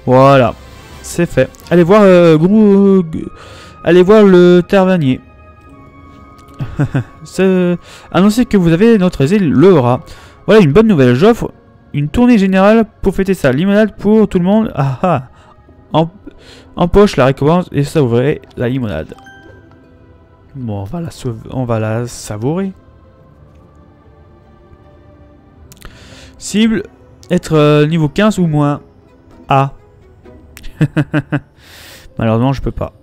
Voilà. C'est fait. Allez voir allez voir le tavernier. Annoncez que vous avez neutralisé le rat. Voilà une bonne nouvelle. J'offre une tournée générale pour fêter ça. Limonade pour tout le monde. Ah ah. Empoche la récompense et savourer la limonade. Bon, on va la savourer. Cible, être niveau 15 ou moins. A. Malheureusement, je peux pas.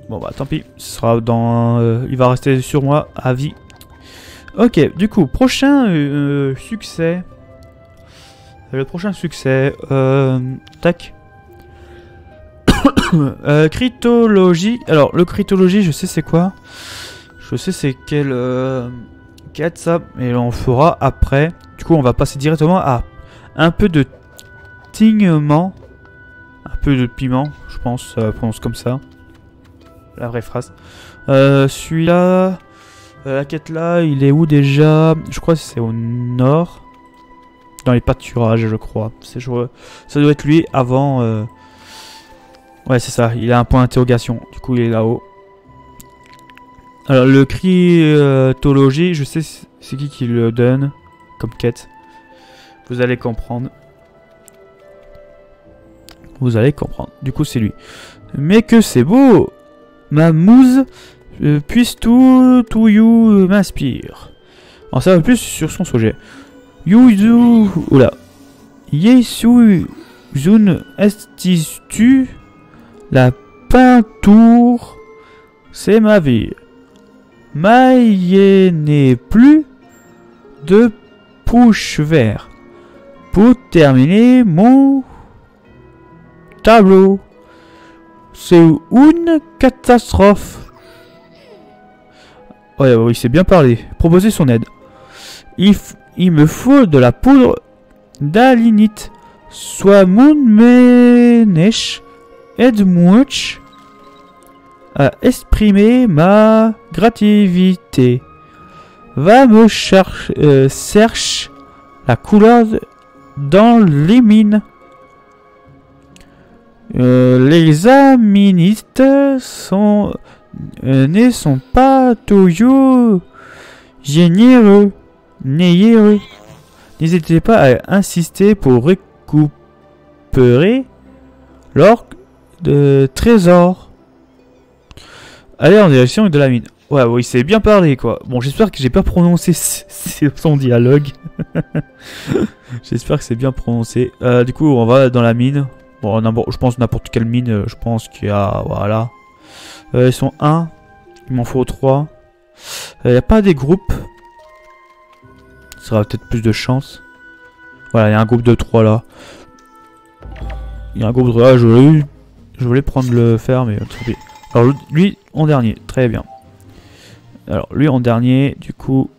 Bon, bah tant pis. Ce sera dans... il va rester sur moi à vie. Ok, du coup, prochain succès. Le prochain succès... tac. Cryptologie. Alors, le cryptologie, je sais c'est quoi. Je sais c'est quel quête ça. Mais on fera après. Du coup, on va passer directement à un peu de tignement. Un peu de piment, je pense. Ça prononce comme ça. La vraie phrase. Celui-là. La quête là, il est où déjà? Je crois que c'est au nord. Dans les pâturages, je crois. Ça doit être lui avant... Ouais, c'est ça. Il a un point d'interrogation. Du coup, il est là-haut. Alors, le cryptologie, je sais c'est qui le donne comme quête. Vous allez comprendre. Vous allez comprendre. Du coup, c'est lui. Mais que c'est beau! Ma mousse, puisse tout you m'inspire. On sait plus sur son sujet. You, oula. Yesu, zun estistu. La peinture, c'est ma vie. Mais n'est plus de pouce vert. Pour terminer mon tableau, c'est une catastrophe. Ouais, oui, c'est bien parlé. Proposer son aide. Il me faut de la poudre d'alinite. Soit mon ménèche. Aide-moi à exprimer ma gratitude. Va me cherche la couleur dans les mines. Les aministes sont ne sont pas toujours généreux. N'hésitez pas à insister pour récupérer leur trésor. Allez en direction de la mine. Ouais, oui, c'est bien parlé quoi. Bon, j'espère que j'ai pas prononcé son dialogue. J'espère que c'est bien prononcé. Du coup, on va dans la mine. Bon, je pense n'importe quelle mine. Je pense qu'il y a. Voilà. Ils sont 1. Il m'en faut 3. Il n'y a pas des groupes. Ça aura peut-être plus de chance. Voilà, il y a un groupe de 3 là. Il y a un groupe de 3. Je voulais prendre le fer, mais tant pis. Alors, lui en dernier. Très bien. Alors, lui en dernier. Du coup,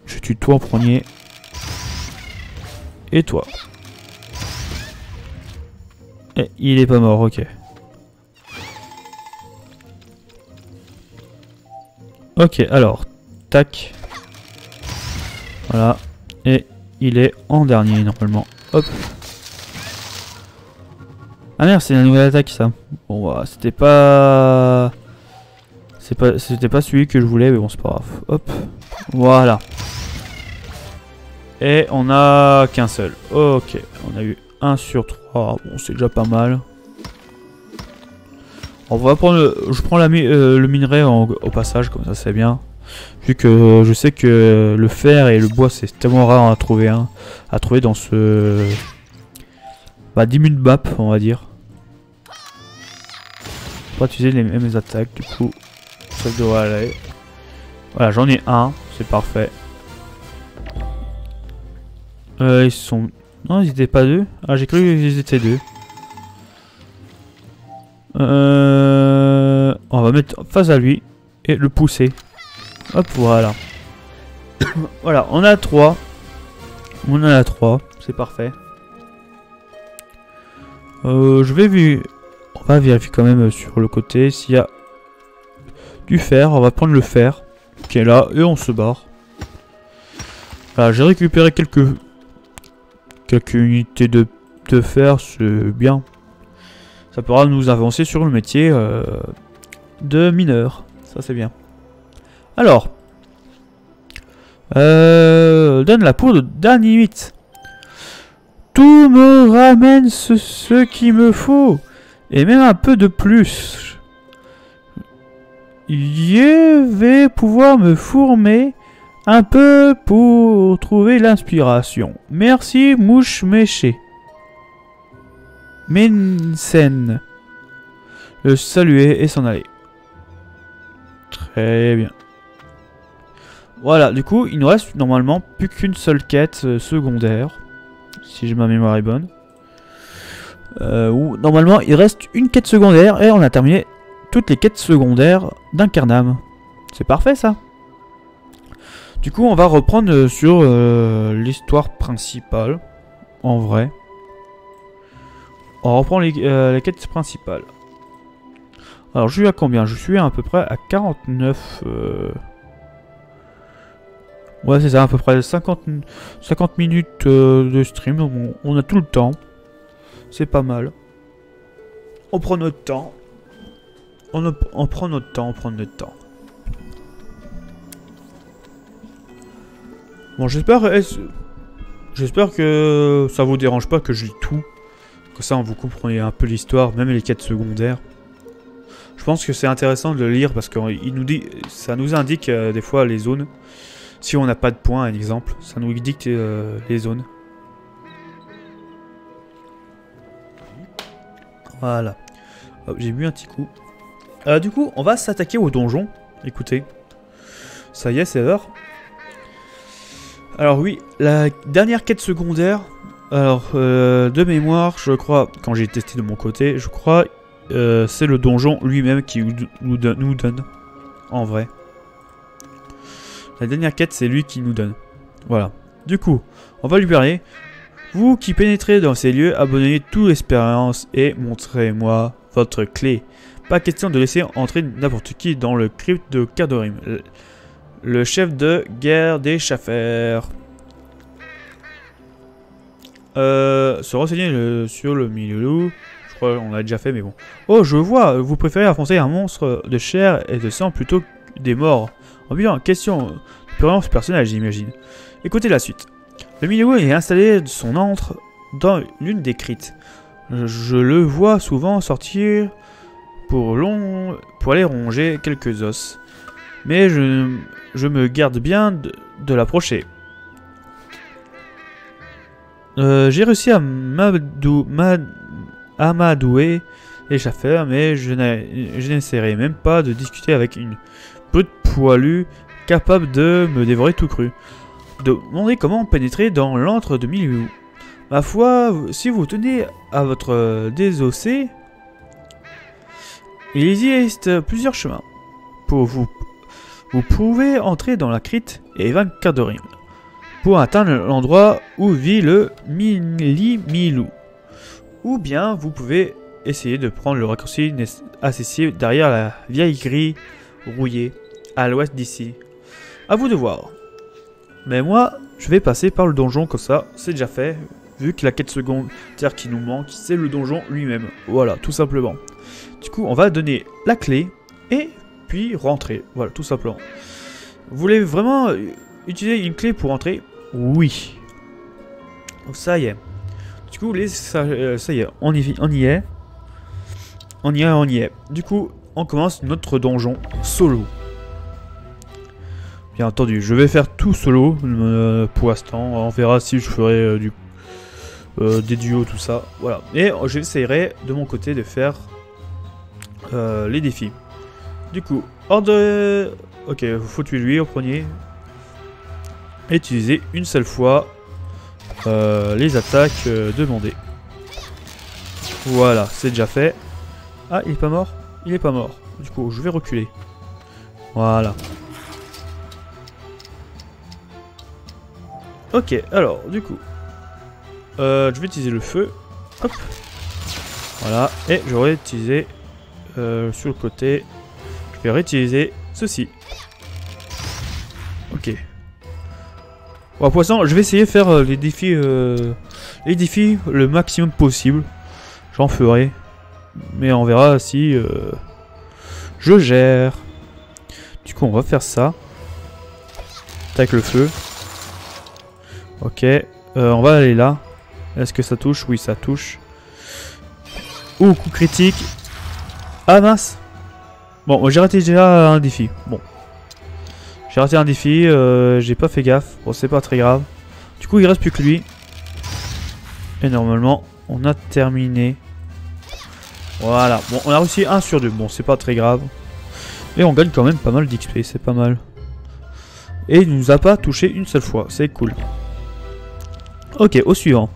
je tue toi en premier. Et toi. Et il est pas mort, ok. Ok, alors, tac. Voilà. Et il est en dernier, normalement. Hop. Ah merde, c'est la nouvelle attaque, ça. Bon, bah, c'était pas celui que je voulais, mais bon, c'est pas grave. Hop. Voilà. Et on a qu'un seul. Ok, on a eu 1 sur 3. Bon, c'est déjà pas mal. On va prendre je prends le minerai au passage, comme ça c'est bien. Vu que je sais que le fer et le bois c'est tellement rare à trouver, dans ce 10 minutes map, on va dire. On va utiliser les mêmes attaques, du coup ça devrait aller. Voilà, j'en ai un, c'est parfait. Ils sont... Non, ils étaient pas 2. Ah, j'ai cru qu'ils étaient 2. On va mettre face à lui et le pousser. Hop, voilà. Voilà, on a 3. On en a 3, c'est parfait. On va vérifier quand même sur le côté s'il y a du fer. On va prendre le fer qui est là et on se barre. Voilà, j'ai récupéré quelques unités de fer, c'est bien. Ça pourra nous avancer sur le métier de mineur. Ça c'est bien. Alors, donne la poudre d'animite. Tout me ramène ce qu'il me faut. Et même un peu de plus. Je vais pouvoir me former un peu pour trouver l'inspiration. Merci, mouche méchée. Mensen. Le saluer et s'en aller. Très bien. Voilà, du coup, il nous reste normalement plus qu'une seule quête secondaire. Si ma mémoire est bonne. Où normalement, il reste une quête secondaire et on a terminé toutes les quêtes secondaires d'Incarnam. C'est parfait ça. Du coup, on va reprendre sur l'histoire principale. En vrai. On reprend les quêtes principales. Alors, je suis à combien? Je suis à peu près à 49... Ouais, c'est ça, à peu près 50 minutes de stream. Donc on a tout le temps. C'est pas mal. On prend notre temps. On prend notre temps. Bon, j'espère que ça vous dérange pas que je lis tout. Comme ça, vous comprenez un peu l'histoire, même les quêtes secondaires. Je pense que c'est intéressant de le lire parce que ça nous indique des fois les zones. Si on n'a pas de points, un exemple, ça nous dicte les zones. Voilà. J'ai bu un petit coup. Du coup, on va s'attaquer au donjon. Écoutez. Ça y est, c'est l'heure. Alors oui, la dernière quête secondaire. Alors, de mémoire, je crois, quand j'ai testé de mon côté, je crois c'est le donjon lui-même qui nous donne. En vrai. La dernière quête, c'est lui qui nous donne. Voilà. Du coup, on va lui parler. Vous qui pénétrez dans ces lieux, abonnez toute l'expérience et montrez-moi votre clé. Pas question de laisser entrer n'importe qui dans le crypte de Cardorim. Le chef de guerre des Schaffer. Se renseigner sur le milieu. Je crois qu'on l'a déjà fait, mais bon. Oh, je vois, vous préférez affronter un monstre de chair et de sang plutôt que des morts. Oh bien, question d'expérience personnelle, j'imagine. Écoutez la suite. Le Milou est installé de son antre dans l'une des cryptes. Je le vois souvent sortir pour aller ronger quelques os. Mais je me garde bien de l'approcher. J'ai réussi à m'amadouer les chasseurs, mais je n'essaierai même pas de discuter avec une brute poilue capable de me dévorer tout cru. Demandez comment pénétrer dans l'antre de Milou. Ma foi, si vous tenez à votre désossé, il existe plusieurs chemins. Vous pouvez entrer dans la crypte et vaincre Cardorim pour atteindre l'endroit où vit le Milou. Ou bien vous pouvez essayer de prendre le raccourci accessible derrière la vieille grille rouillée à l'ouest d'ici. À vous de voir. Mais moi, je vais passer par le donjon comme ça, c'est déjà fait. Vu que la quête secondaire qui nous manque, c'est le donjon lui-même. Voilà, tout simplement. Du coup, on va donner la clé et puis rentrer. Voilà, tout simplement. Vous voulez vraiment utiliser une clé pour entrer? Oui. Ça y est. Du coup, ça y est, on y est. On y est. Du coup, on commence notre donjon solo. Bien entendu, je vais faire tout solo pour l'instant. On verra si je ferai des duos, tout ça. Voilà. Et j'essaierai de mon côté de faire les défis. Du coup, ordre. Ok, faut tuer lui au premier. Utiliser une seule fois les attaques demandées. Voilà, c'est déjà fait. Ah, il est pas mort? Il est pas mort. Du coup, je vais reculer. Voilà. Ok, alors, du coup, je vais utiliser le feu. Hop. Voilà, et j'aurais utilisé sur le côté. Je vais réutiliser ceci. Ok. Bon, pour l'instant, je vais essayer de faire les défis le maximum possible. J'en ferai. Mais on verra si je gère. Du coup, on va faire ça. Avec le feu. Ok. On va aller là. Est-ce que ça touche? Oui, ça touche. Ouh, coup critique. Ah mince. Bon, j'ai raté déjà un défi. Bon. J'ai raté un défi. J'ai pas fait gaffe. Bon, c'est pas très grave. Du coup, il reste plus que lui. Et normalement, on a terminé. Voilà. Bon, on a réussi 1 sur 2. Bon, c'est pas très grave. Et on gagne quand même pas mal d'XP. C'est pas mal. Et il nous a pas touché une seule fois. C'est cool. Ok, au suivant.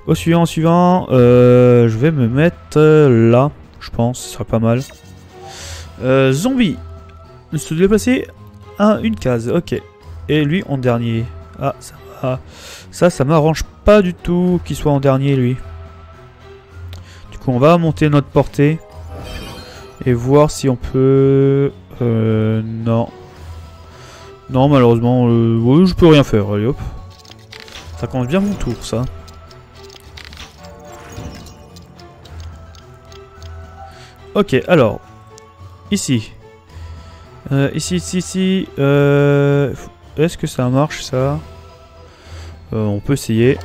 Au suivant, je vais me mettre là, je pense, ce sera pas mal. Zombie. Se déplacer à une case, ok. Et lui en dernier. Ah, ça m'arrange pas du tout qu'il soit en dernier, lui. Du coup, on va monter notre portée. Et voir si on peut... non. Non, malheureusement, oui, je peux rien faire, allez hop. Ça commence bien mon tour, ça. Ok, alors. Ici. Ici. Est-ce que ça marche, ça? On peut essayer.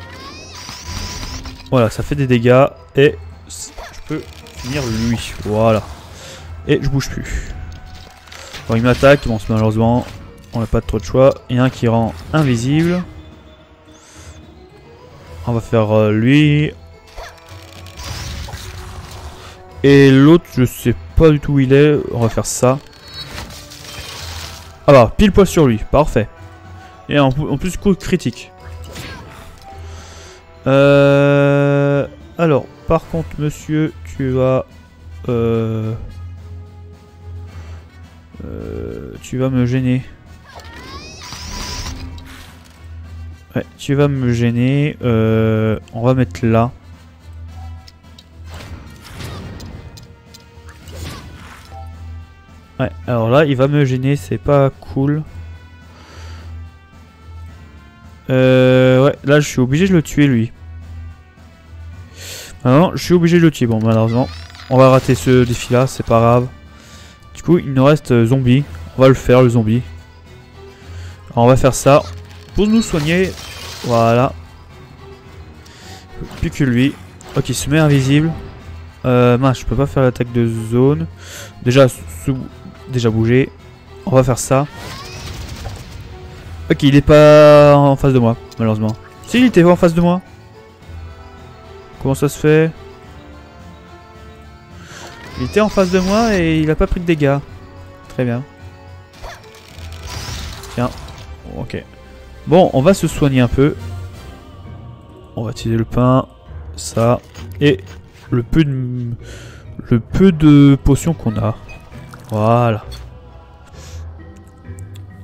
Voilà, ça fait des dégâts. Et je peux finir lui. Voilà. Et je bouge plus. Bon, il m'attaque. Bon, malheureusement, on n'a pas trop de choix. Il y en a un qui rend invisible. On va faire lui. Et l'autre, je sais pas du tout où il est. On va faire ça. Ah bah, pile poil sur lui. Parfait. Et en plus, coup critique. Alors, par contre, monsieur, tu vas... tu vas me gêner. Ouais, tu vas me gêner. On va mettre là. Ouais, alors là, il va me gêner, c'est pas cool. Ouais, là, je suis obligé de le tuer, lui. Ah non, je suis obligé de le tuer. Bon, malheureusement, on va rater ce défi-là, c'est pas grave. Du coup, il nous reste zombie. On va le faire, le zombie. Alors, on va faire ça pour nous soigner. Voilà. Plus que lui. Ok, il se met invisible. Mince, je peux pas faire l'attaque de zone. Déjà bougé. On va faire ça. Ok, il est pas en face de moi, malheureusement. Si, il était en face de moi. Comment ça se fait? Il était en face de moi et il a pas pris de dégâts. Très bien. Tiens. Ok. Bon, on va se soigner un peu. On va utiliser le pain. Ça. Et le peu de potions qu'on a. Voilà.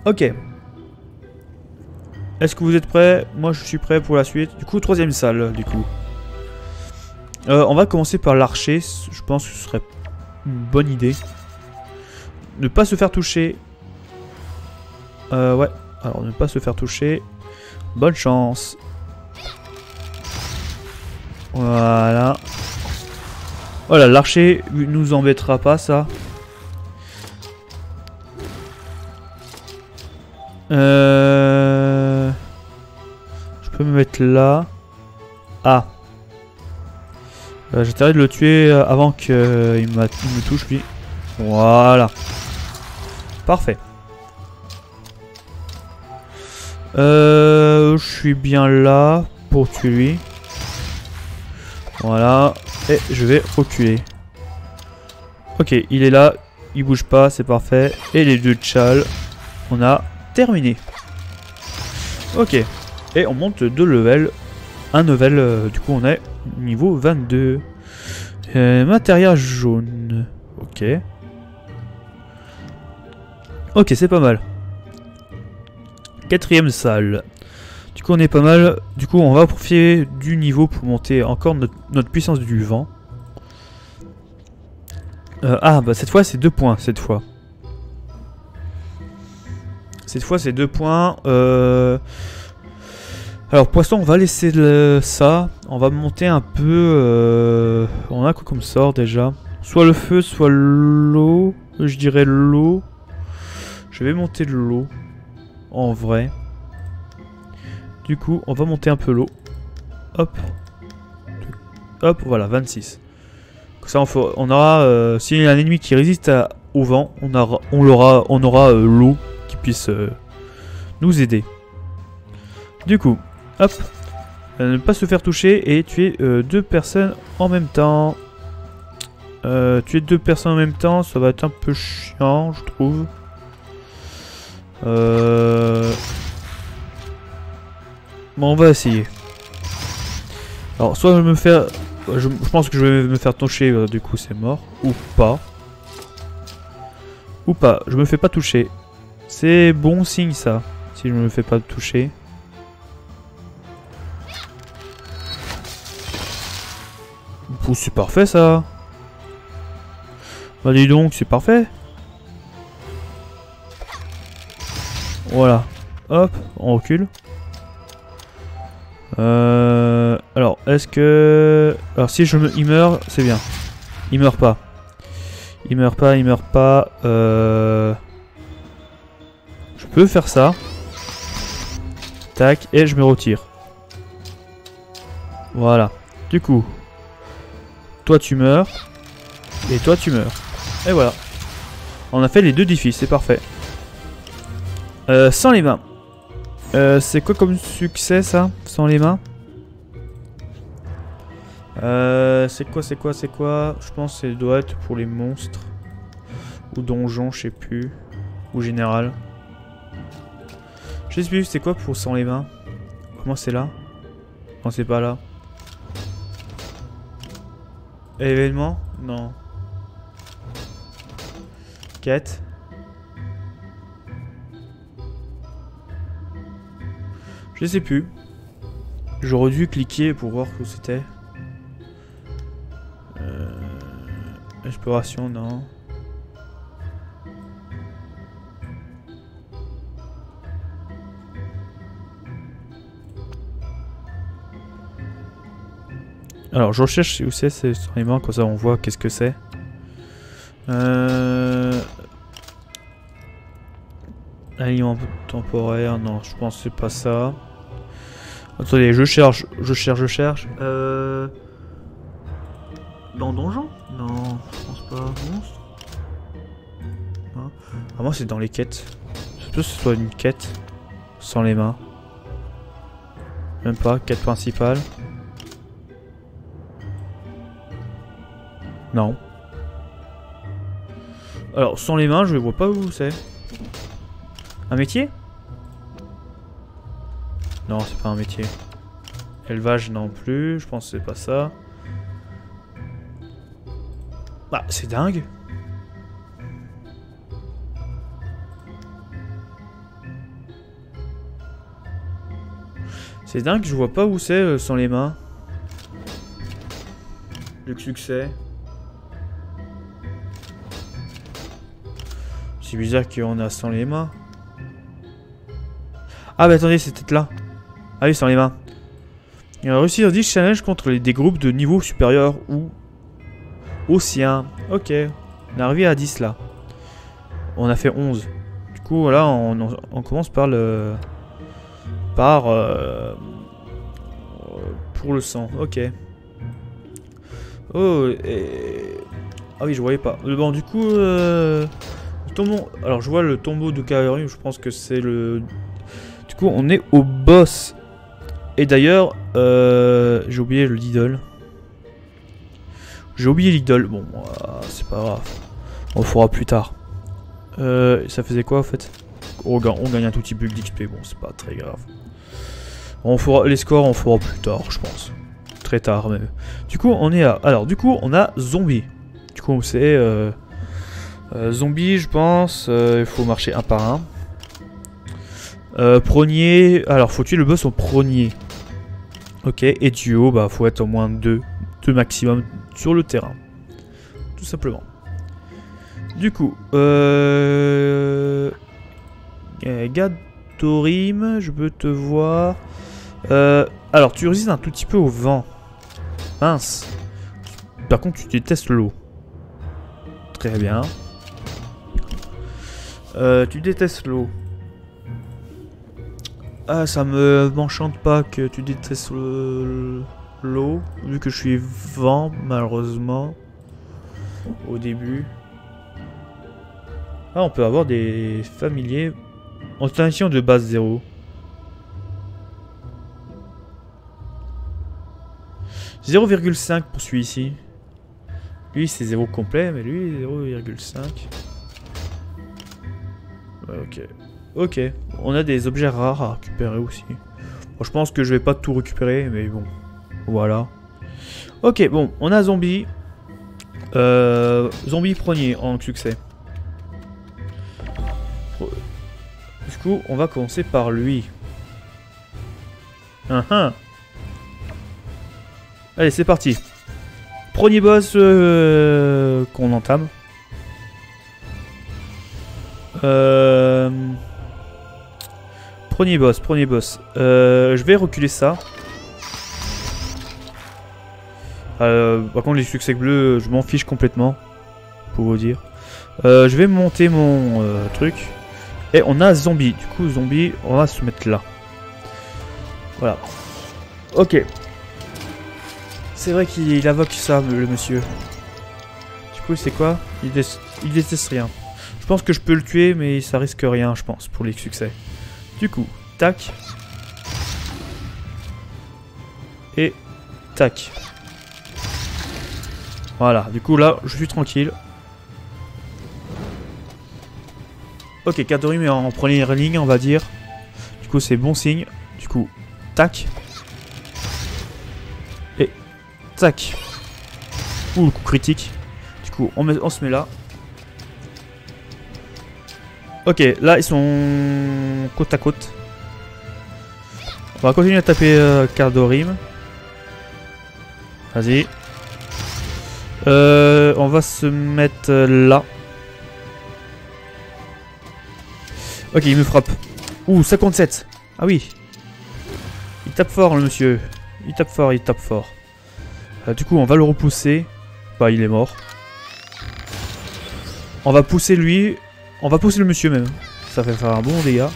Ok. Est-ce que vous êtes prêts? Moi je suis prêt pour la suite. Du coup, troisième salle, du coup. On va commencer par l'archer. Je pense que ce serait une bonne idée. Ne pas se faire toucher. Ouais. Alors, ne pas se faire toucher. Bonne chance. Voilà. Voilà, l'archer nous embêtera pas, ça. Je peux me mettre là. Ah. J'essaierai de le tuer avant qu'il me touche, lui. Voilà. Parfait. Je suis bien là pour tuer lui. Voilà. Et je vais reculer. Ok, il est là. Il bouge pas, c'est parfait. Et les deux tchals. On a terminé. Ok. Et on monte 2 levels. Un level, du coup on est niveau 22. Matériel jaune. Ok. Ok, c'est pas mal. Quatrième salle. Du coup on est pas mal. Du coup on va profiter du niveau pour monter encore notre puissance du vent. Ah bah cette fois c'est 2 points cette fois. Cette fois c'est 2 points. Alors poisson on va laisser ça. On va monter un peu. On a quoi comme sort déjà? Soit le feu, soit l'eau. Je dirais l'eau. Je vais monter de l'eau. En vrai. Du coup on va monter un peu l'eau. Hop. Hop, voilà, 26. Comme ça on aura. S'il y a un ennemi qui résiste au vent, on aura l'eau qui puisse nous aider. Du coup, hop. Ne pas se faire toucher et tuer 2 personnes en même temps. Tuer 2 personnes en même temps, ça va être un peu chiant, je trouve. Bon, on va essayer. Alors, soit je me fais... Je pense que je vais me faire toucher, du coup c'est mort. Ou pas. Ou pas, je me fais pas toucher. C'est bon signe ça, si je me fais pas toucher. C'est parfait ça. Bah dis donc, c'est parfait. Voilà. Hop, on recule. Alors, est-ce que... Alors si il meurt, c'est bien. Il meurt pas. Il meurt pas, il meurt pas. Je peux faire ça. Tac, et je me retire. Voilà. Du coup, toi tu meurs. Et toi tu meurs. Et voilà. On a fait les 2 défis, c'est parfait. Sans les mains. C'est quoi comme succès ça? Sans les mains? C'est quoi? Je pense que ça doit être pour les monstres. Ou donjons, je sais plus. Ou général. Je sais plus, c'est quoi pour sans les mains? Comment c'est là? Non, c'est pas là. Événement? Non. Quête? Je sais plus. J'aurais dû cliquer pour voir où c'était. Exploration, non. Alors, je recherche où c'est sur les mains, comme ça on voit qu'est-ce que c'est. Aliment temporaire, non, je pense que c'est pas ça. Attendez, je cherche. Dans donjon? Non, je pense pas. Monstre? Non. Ah, moi c'est dans les quêtes. Je suppose que ce soit une quête sans les mains. Même pas, quête principale. Non. Alors, sans les mains, je vois pas où c'est. Un métier? Non, c'est pas un métier. Élevage non plus, je pense que c'est pas ça. Bah, c'est dingue. C'est dingue, je vois pas où c'est sans les mains. Le succès. C'est bizarre qu'on a sans les mains. Ah bah attendez, c'est peut-être là. Ah oui, sans les mains. Il a réussi à 10 challenges contre des groupes de niveau supérieur ou au sien. Ok. On est arrivé à 10 là. On a fait 11. Du coup, voilà, on commence par le... pour le sang. Ok. Oh, et... Ah oui, je voyais pas. Bon, du coup... tombeau... Alors, je vois le tombeau de Kaori. Je pense que c'est le... Du coup, on est au boss. Et d'ailleurs, j'ai oublié le l'idole. J'ai oublié l'idole. Bon, c'est pas grave. On le fera plus tard. Ça faisait quoi en fait? On gagne un tout petit bug d'XP. Bon, c'est pas très grave. On fera les scores, on fera plus tard, je pense. Très tard même. Du coup, on est à... Alors, du coup, on a zombie. Du coup, c'est... zombie, je pense. Il faut marcher un par un. Prognier. Alors, faut tuer le boss en prognier. Ok. Et duo, bah, faut être au moins 2 maximum sur le terrain. Tout simplement. Du coup, Gadorim, je peux te voir. Alors, tu résistes un tout petit peu au vent. Mince. Par contre, tu détestes l'eau. Très bien. Tu détestes l'eau. Ah, ça m'enchante pas que tu détestes l'eau. Vu que je suis vent, malheureusement. Au début. Ah, on peut avoir des familiers. Extinction de base 0. « 0,5 pour celui-ci. Lui, c'est 0 complet, mais lui, 0,5. Ouais, ok. Ok. On a des objets rares à récupérer aussi. Bon, je pense que je vais pas tout récupérer, mais bon. Voilà. Ok, bon. On a zombie. Zombie premier en succès. Du coup, on va commencer par lui. Allez, c'est parti. Premier boss qu'on entame. Premier boss. Je vais reculer ça. Par contre, les succès bleus, je m'en fiche complètement. Pour vous dire. Je vais monter mon truc. Et on a zombie. Du coup, zombie, on va se mettre là. Voilà. Ok. C'est vrai qu'il invoque ça, le monsieur. Du coup, c'est quoi? Il déteste rien. Je pense que je peux le tuer, mais ça risque rien, je pense, pour les succès. Du coup, tac. Et tac. Voilà, du coup, là, je suis tranquille. Ok, Kadorim est en première ligne, on va dire. Du coup, c'est bon signe. Du coup, tac. Et tac. Ouh, le coup critique. Du coup, on se met là. Ok, là, ils sont côte à côte. On va continuer à taper Kadorim. Vas-y. On va se mettre là. Ok, il me frappe. Ouh, 57. Ah oui. Il tape fort, le monsieur. Il tape fort. Du coup, on va le repousser. Bah, il est mort. On va pousser lui. On va pousser le monsieur même. Ça fait faire un bon dégât.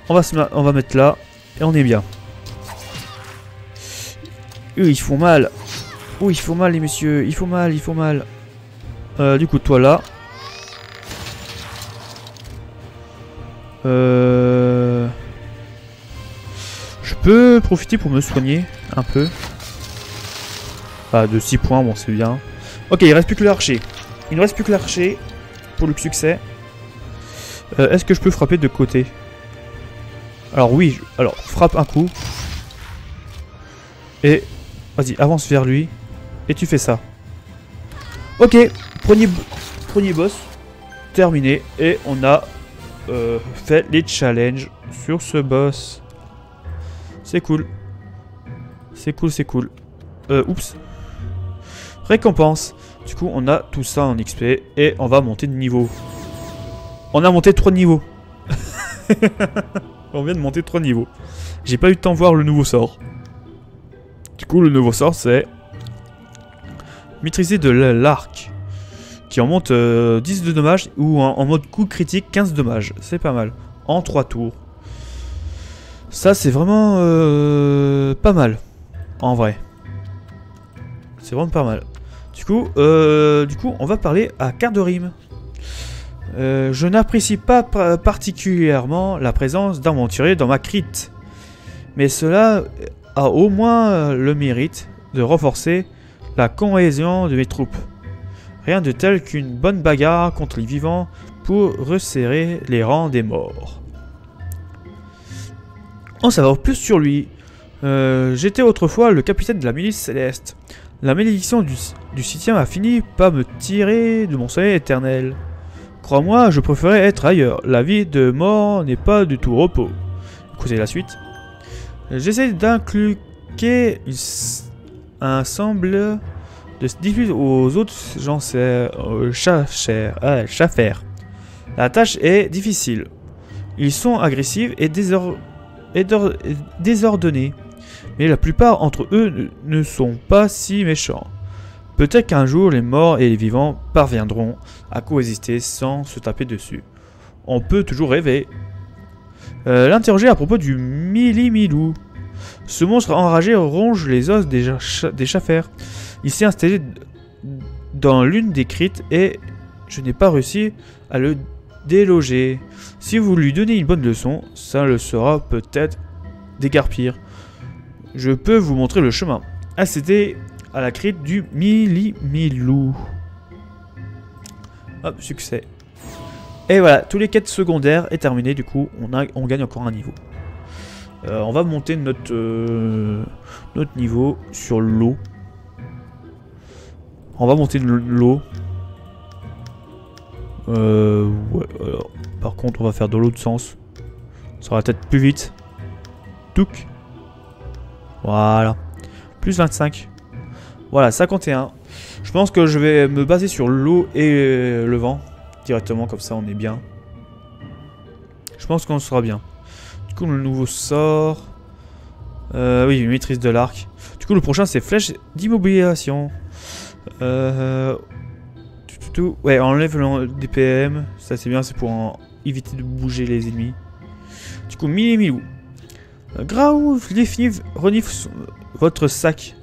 On va mettre là. Et on est bien. Eux, ils font mal. Oh, ils font mal, les messieurs. Ils font mal, ils font mal. Du coup, toi là. Je peux profiter pour me soigner un peu. Ah, de 6 points, bon, c'est bien. Ok, il reste plus que l'archer. Il ne reste plus que l'archer pour le succès. Est-ce que je peux frapper de côté? Alors oui, alors frappe un coup. Et vas-y, avance vers lui. Et tu fais ça. Ok, premier boss. Terminé. Et on a fait les challenges sur ce boss. C'est cool. C'est cool, c'est cool. Oups. Récompense. Du coup, on a tout ça en XP. Et on va monter de niveau. On a monté 3 niveaux. On vient de monter 3 niveaux. J'ai pas eu le temps de voir le nouveau sort. Du coup, le nouveau sort, c'est... maîtriser de l'arc. Qui en monte 10 de dommages. Ou en mode coup critique, 15 dommages. C'est pas mal. En 3 tours. Ça, c'est vraiment pas mal. En vrai. C'est vraiment pas mal. Du coup, on va parler à quart de rime. Je n'apprécie pas particulièrement la présence d'aventuriers dans ma crypte. Mais cela a au moins le mérite de renforcer la cohésion de mes troupes. Rien de tel qu'une bonne bagarre contre les vivants pour resserrer les rangs des morts. En savoir plus sur lui. J'étais autrefois le capitaine de la milice céleste. La malédiction du septième a fini par me tirer de mon sommeil éternel. Crois-moi, je préférais être ailleurs. La vie de mort n'est pas du tout repos. Écoutez la suite. J'essaie d'inculquer un semble de se diffuser aux autres gens chaffaires. La tâche est difficile. Ils sont agressifs et désordonnés. Mais la plupart d'entre eux ne sont pas si méchants. Peut-être qu'un jour les morts et les vivants parviendront à coexister sans se taper dessus. On peut toujours rêver. L'interroger à propos du Mili-Milou. Ce monstre enragé ronge les os des chaffaires. Il s'est installé dans l'une des cryptes et je n'ai pas réussi à le déloger. Si vous lui donnez une bonne leçon, ça le sera peut-être dégarpir. Je peux vous montrer le chemin. Accéder à la crypte du Mili-Milou. Hop, succès. Et voilà, tous les quêtes secondaires est terminé. Du coup, on gagne encore un niveau. On va monter notre niveau sur l'eau. On va monter l'eau. Ouais, alors, par contre, on va faire de l'autre sens. Ça va peut-être plus vite. Touc. Voilà. Plus 25. Voilà, 51. Je pense que je vais me baser sur l'eau et le vent. Directement, comme ça on est bien. Je pense qu'on sera bien. Du coup, le nouveau sort. Oui, maîtrise de l'arc. Du coup, le prochain c'est flèche d'immobilisation. Ouais, enlève le DPM. Ça c'est bien, c'est pour éviter de bouger les ennemis. Du coup, Mili-Milou. Graou, renifle votre sac.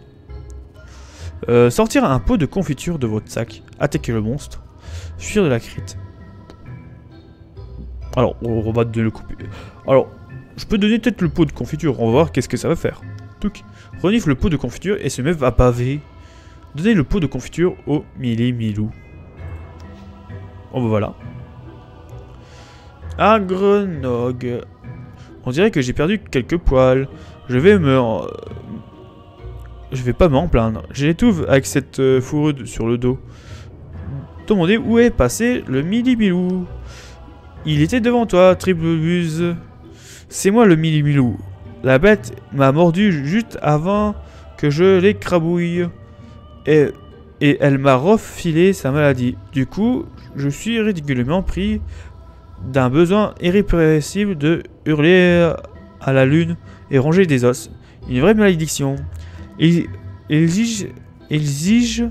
Sortir un pot de confiture de votre sac. Attaquer le monstre. Fuir de la crypte. Alors, on va le couper. Alors, je peux donner peut-être le pot de confiture. On va voir qu'est-ce que ça va faire. Touc. Renifle le pot de confiture et se met à baver. Donnez le pot de confiture au Mili-Milou. Oh, bah voilà. Agrenog. On dirait que j'ai perdu quelques poils. Je vais pas m'en plaindre. J'étouffe avec cette fourrure sur le dos. Demandez où est passé le Mili-Milou. Il était devant toi, Tribulbuse. C'est moi le Mili-Milou. La bête m'a mordu juste avant que je l'écrabouille. Et elle m'a refilé sa maladie. Du coup, je suis ridiculement pris d'un besoin irrépressible de hurler à la lune et ronger des os. Une vraie malédiction. Il exige exige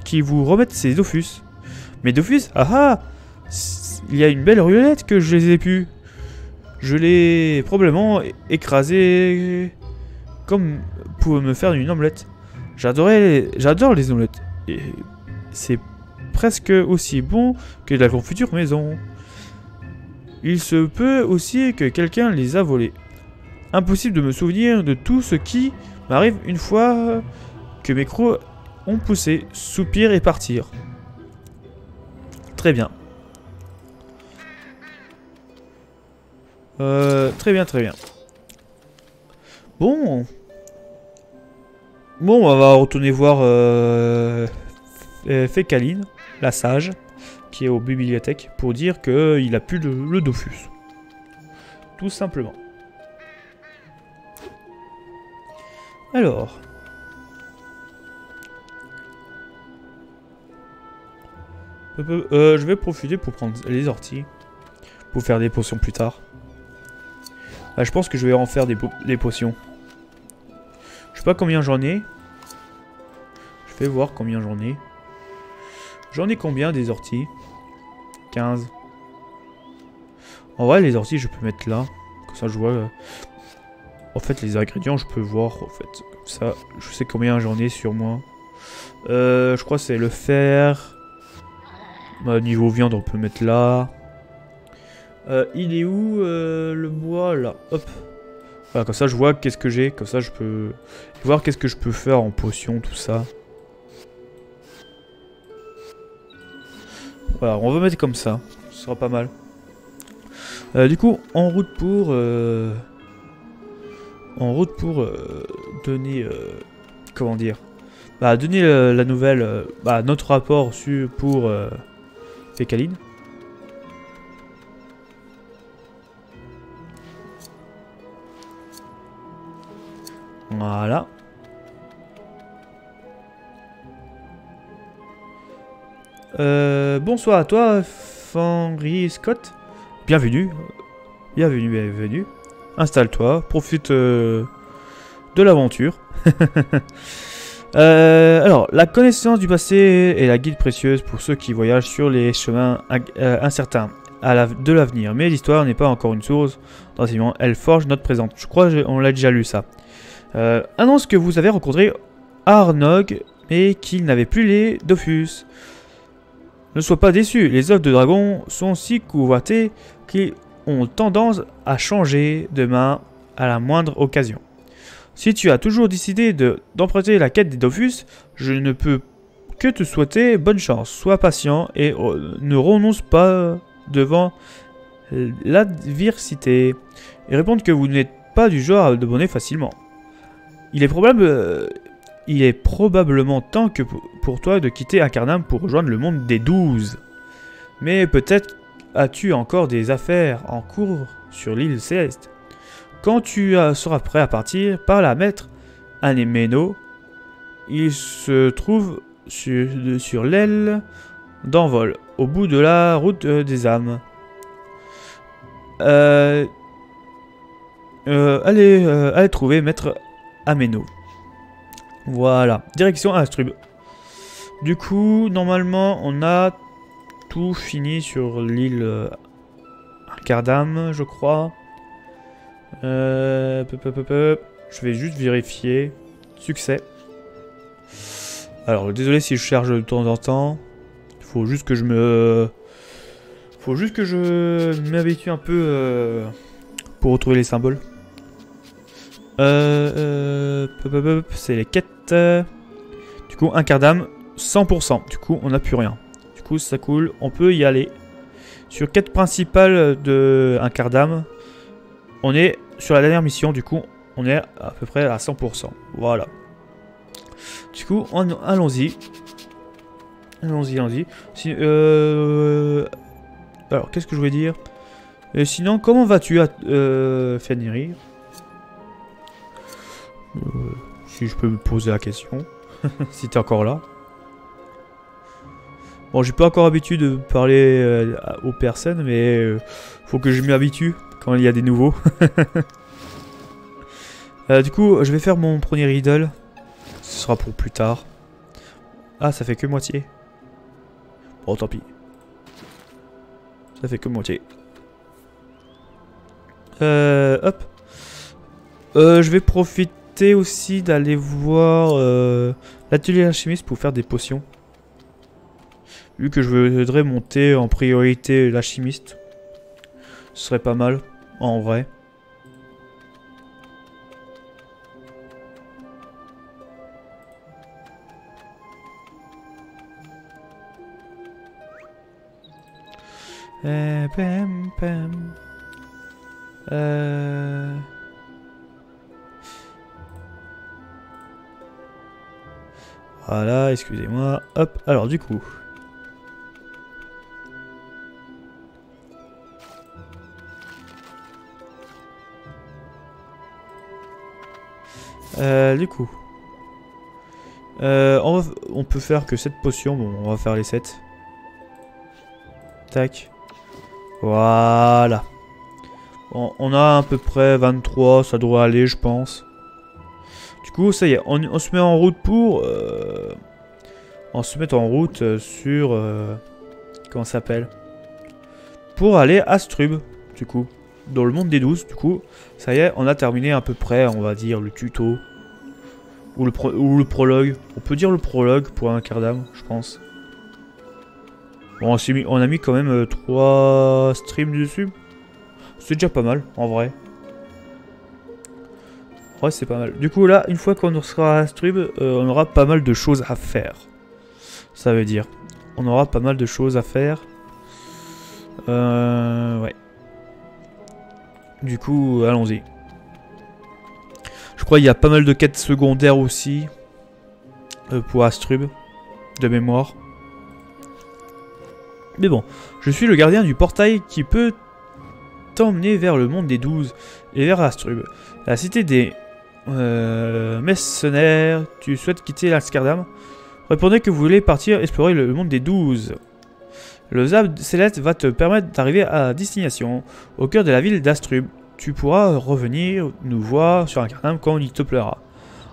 qu'il vous remette ses Dofus. Mais Dofus, ah ah, il y a une belle ruellette que je les ai pu. Je l'ai probablement écrasé comme pour me faire une omelette. J'adore les omelettes. Et c'est presque aussi bon que de la confiture maison. Il se peut aussi que quelqu'un les a volés. Impossible de me souvenir de tout ce qui m'arrive une fois que mes crocs ont poussé, soupir et partir. Très bien. Très bien, très bien. Bon. Bon, on va retourner voir Fécaline, la sage, qui est aux bibliothèques, pour dire qu'il a plus le Dofus. Tout simplement. Alors. Je vais profiter pour prendre les orties. Pour faire des potions plus tard. Je pense que je vais en faire des potions. Je sais pas combien j'en ai. Je vais voir combien j'en ai. J'en ai combien des orties? 15. En vrai, les orties, je peux mettre là. Comme ça, je vois. En fait, les ingrédients, je peux voir. En fait, comme ça, je sais combien j'en ai sur moi. Je crois que c'est le fer. Niveau viande, on peut mettre là. Il est où le bois là? Hop. Voilà, comme ça je vois qu'est-ce que j'ai. Comme ça je peux voir qu'est-ce que je peux faire en potion, tout ça. Voilà, on va mettre comme ça. Ce sera pas mal. Du coup, en route pour donner comment dire, donner la nouvelle, notre rapport pour Fécaline. Voilà. Bonsoir à toi, Fanry Scott. Bienvenue. Bienvenue. Installe-toi, profite de l'aventure. Alors, la connaissance du passé est la guide précieuse pour ceux qui voyagent sur les chemins incertains de l'avenir. Mais l'histoire n'est pas encore une source d'enseignement, elle forge notre présent. Je crois qu'on l'a déjà lu ça. Annonce que vous avez rencontré Arnog, mais qu'il n'avait plus les Dofus. Ne sois pas déçu, les œufs de dragon sont si convoités qu'ils ont tendance à changer de main à la moindre occasion. Si tu as toujours décidé d'emprunter la quête des Dofus, je ne peux que te souhaiter bonne chance. Sois patient et ne renonce pas devant l'adversité. Et répondre que vous n'êtes pas du genre à abandonner facilement. Il est probablement temps que pour toi de quitter Acarnam pour rejoindre le monde des 12. Mais peut-être as-tu encore des affaires en cours sur l'île céleste. Quand tu seras prêt à partir, parle à maître Anéméno. Il se trouve sur l'aile d'envol, au bout de la route des âmes. Allez trouver maître Améno. Voilà, direction Astrub. Du coup, normalement, on a tout fini sur l'île Acarnam, je crois. Je vais juste vérifier. Succès. Alors, désolé si je charge de temps en temps. Il faut juste que je m'habitue un peu pour retrouver les symboles. C'est les quêtes. Du coup, Acarnam, 100%. Du coup, on n'a plus rien. Du coup, ça coule. On peut y aller. Sur quête principale de Acarnam, on est sur la dernière mission. Du coup, on est à peu près à 100%. Voilà. Du coup, allons-y. Allons-y. Alors, qu'est-ce que je voulais dire? Sinon, comment vas-tu, Fenrir? Si je peux me poser la question. Si t'es encore là. Bon, j'ai pas encore l'habitude de parler aux personnes, mais faut que je m'y habitue quand il y a des nouveaux. Du coup, je vais faire mon premier riddle. Ce sera pour plus tard. Ah, ça fait que moitié. Bon, tant pis. Ça fait que moitié. Hop. Je vais profiter aussi d'aller voir l'atelier alchimiste pour faire des potions. Vu que je voudrais monter en priorité l'alchimiste. Ce serait pas mal, en vrai. Pam, pam. Voilà, excusez-moi. Hop, alors du coup. On peut faire que 7 potions. Bon, on va faire les 7. Tac. Voilà. Bon, on a à peu près 23, ça devrait aller, je pense. Du coup, ça y est, on se met en route pour... on se met en route sur... comment ça s'appelle? Pour aller à Strub, du coup. Dans le monde des 12, du coup. Ça y est, on a terminé à peu près, on va dire, le tuto. Ou le prologue. On peut dire le prologue pour un quart d'âme, je pense. Bon, on a mis quand même 3 streams dessus. C'est déjà pas mal, en vrai. Ouais, c'est pas mal. Du coup, là, une fois qu'on sera à Strub, on aura pas mal de choses à faire. Ça veut dire. On aura pas mal de choses à faire. Ouais. Du coup, allons-y. Je crois qu'il y a pas mal de quêtes secondaires aussi. Pour Astrub. De mémoire. Mais bon, je suis le gardien du portail qui peut t'emmener vers le monde des 12 et vers Astrub. La cité des mercenaires, tu souhaites quitter l'Askardam? Répondez que vous voulez partir explorer le monde des 12. Le Zab Céleste va te permettre d'arriver à destination, au cœur de la ville d'Astrub. Tu pourras revenir nous voir sur un Askardam quand il te plaira,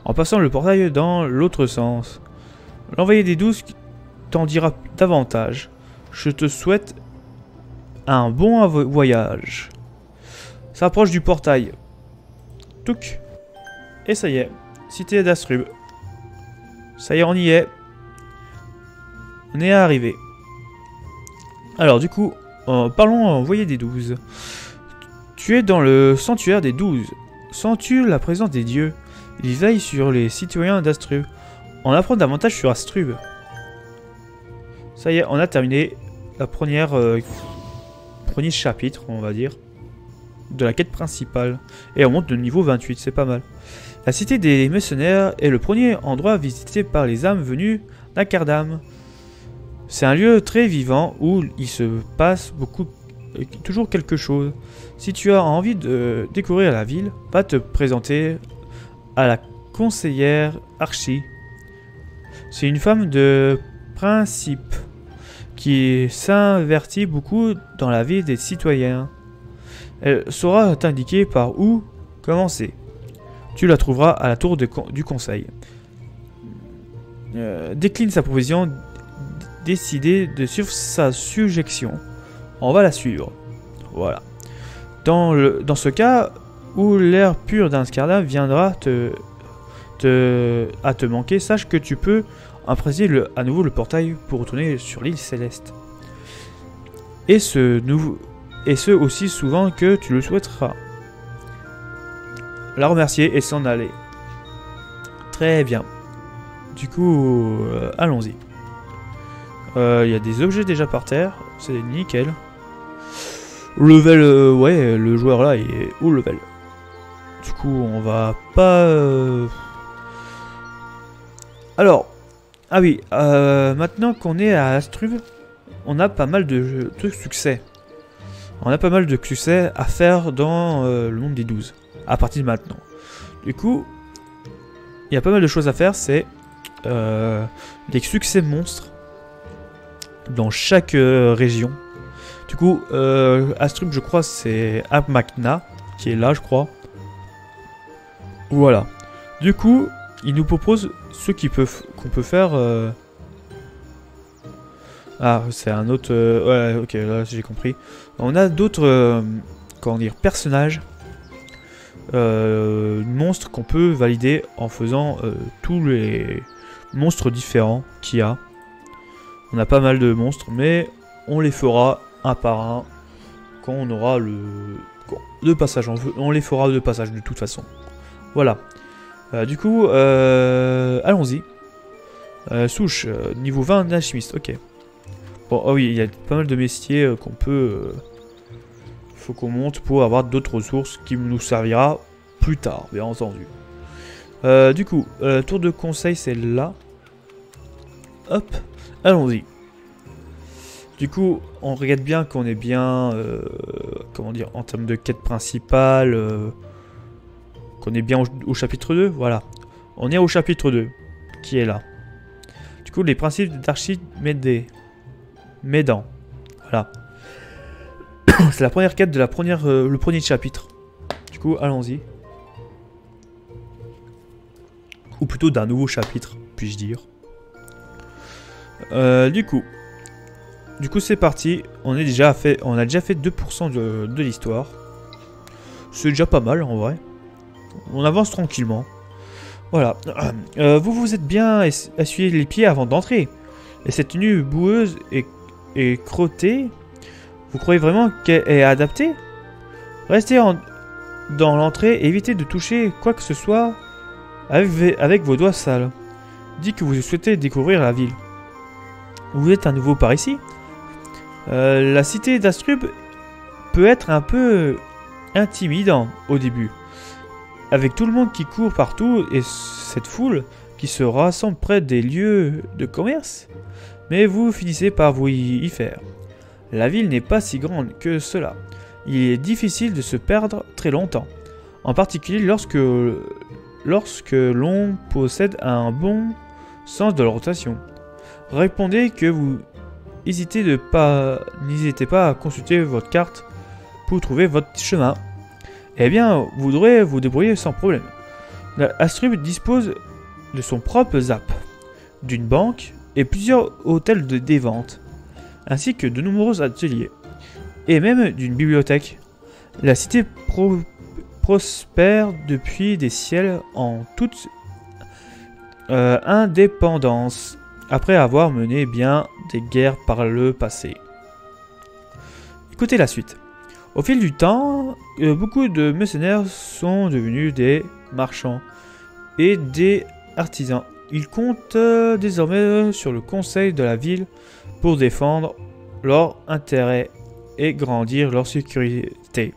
en passant le portail dans l'autre sens. L'envoyé des 12 t'en dira davantage. Je te souhaite un bon voyage. Ça approche du portail. Touc. Et ça y est. Cité d'Astrub. Ça y est, on y est. On est arrivé. Alors du coup, parlons envoyé des 12. Tu es dans le sanctuaire des 12. Sens-tu la présence des dieux? Ils veillent sur les citoyens d'Astrub. On apprend davantage sur Astrub. Ça y est, on a terminé la première premier chapitre, on va dire, de la quête principale. Et on monte de niveau 28, c'est pas mal. La cité des mercenaires est le premier endroit visité par les âmes venues d'Askardam. C'est un lieu très vivant où il se passe toujours quelque chose. Si tu as envie de découvrir la ville, va te présenter à la conseillère Archie. C'est une femme de principe qui s'investit beaucoup dans la vie des citoyens. Elle saura t'indiquer par où commencer. Tu la trouveras à la tour du conseil. Décline sa proposition, décider de suivre sa suggestion. On va la suivre. Voilà. Dans ce cas où l'air pur d'un Askardam viendra à te manquer, sache que tu peux emprunter à nouveau le portail pour retourner sur l'île céleste. Et ce aussi souvent que tu le souhaiteras. La remercier et s'en aller. Très bien. Du coup, allons-y. Il y a des objets déjà par terre. C'est nickel. Level, ouais, le joueur là il est haut level. Du coup, on va pas... Alors, ah oui, maintenant qu'on est à Astrub, on a pas mal de succès. On a pas mal de succès à faire dans le monde des 12, à partir de maintenant. Du coup, il y a pas mal de choses à faire, c'est des succès monstres dans chaque région. Du coup, Astrub, je crois, c'est Amakna qui est là, je crois. Voilà. Du coup, il nous propose ce qu'on peut faire Ah, c'est un autre... ouais, ok, là j'ai compris. On a d'autres, comment dire, personnages, monstres qu'on peut valider en faisant tous les monstres différents qu'il y a. On a pas mal de monstres, mais on les fera un par un quand on aura le passage. On les fera de passage de toute façon. Voilà. Du coup, allons-y. Souche, niveau 20 d'alchimiste, ok. Bon, oh oui, il y a pas mal de métiers qu'on peut... faut qu'on monte pour avoir d'autres ressources qui nous servira plus tard, bien entendu. Du coup, tour de conseil, c'est là. Hop, allons-y. Du coup, on regarde bien qu'on est bien... comment dire, en termes de quête principale... qu'on est bien au chapitre 2, voilà. On est au chapitre 2, qui est là. Du coup, les principes d'Archimédée. Médan. Voilà. C'est la première quête de la première, le premier chapitre. Du coup, allons-y. Ou plutôt d'un nouveau chapitre, puis-je dire. Du coup, c'est parti. On a déjà fait 2% de l'histoire. C'est déjà pas mal en vrai. On avance tranquillement. Voilà. Vous êtes bien essuyé les pieds avant d'entrer. Et cette tenue boueuse et crottée, vous croyez vraiment qu'elle est adaptée? Restez dans l'entrée et évitez de toucher quoi que ce soit avec vos doigts sales. Dites que vous souhaitez découvrir la ville. Vous êtes à nouveau par ici? La cité d'Astrub peut être un peu intimidant au début. Avec tout le monde qui court partout et cette foule qui se rassemble près des lieux de commerce. Mais vous finissez par vous y faire. La ville n'est pas si grande que cela. Il est difficile de se perdre très longtemps. En particulier lorsque l'on possède un bon sens de l'orientation. Répondez que vous n'hésitez pas à consulter votre carte pour trouver votre chemin. Eh bien, vous devrez vous débrouiller sans problème. Astrub dispose de son propre ZAP, d'une banque et plusieurs hôtels de dévente, ainsi que de nombreux ateliers, et même d'une bibliothèque. La cité prospère depuis des siècles en toute indépendance, après avoir mené bien des guerres par le passé. Écoutez la suite. Au fil du temps, beaucoup de mercenaires sont devenus des marchands et des artisans. Ils comptent désormais sur le conseil de la ville pour défendre leurs intérêts et grandir leur sécurité.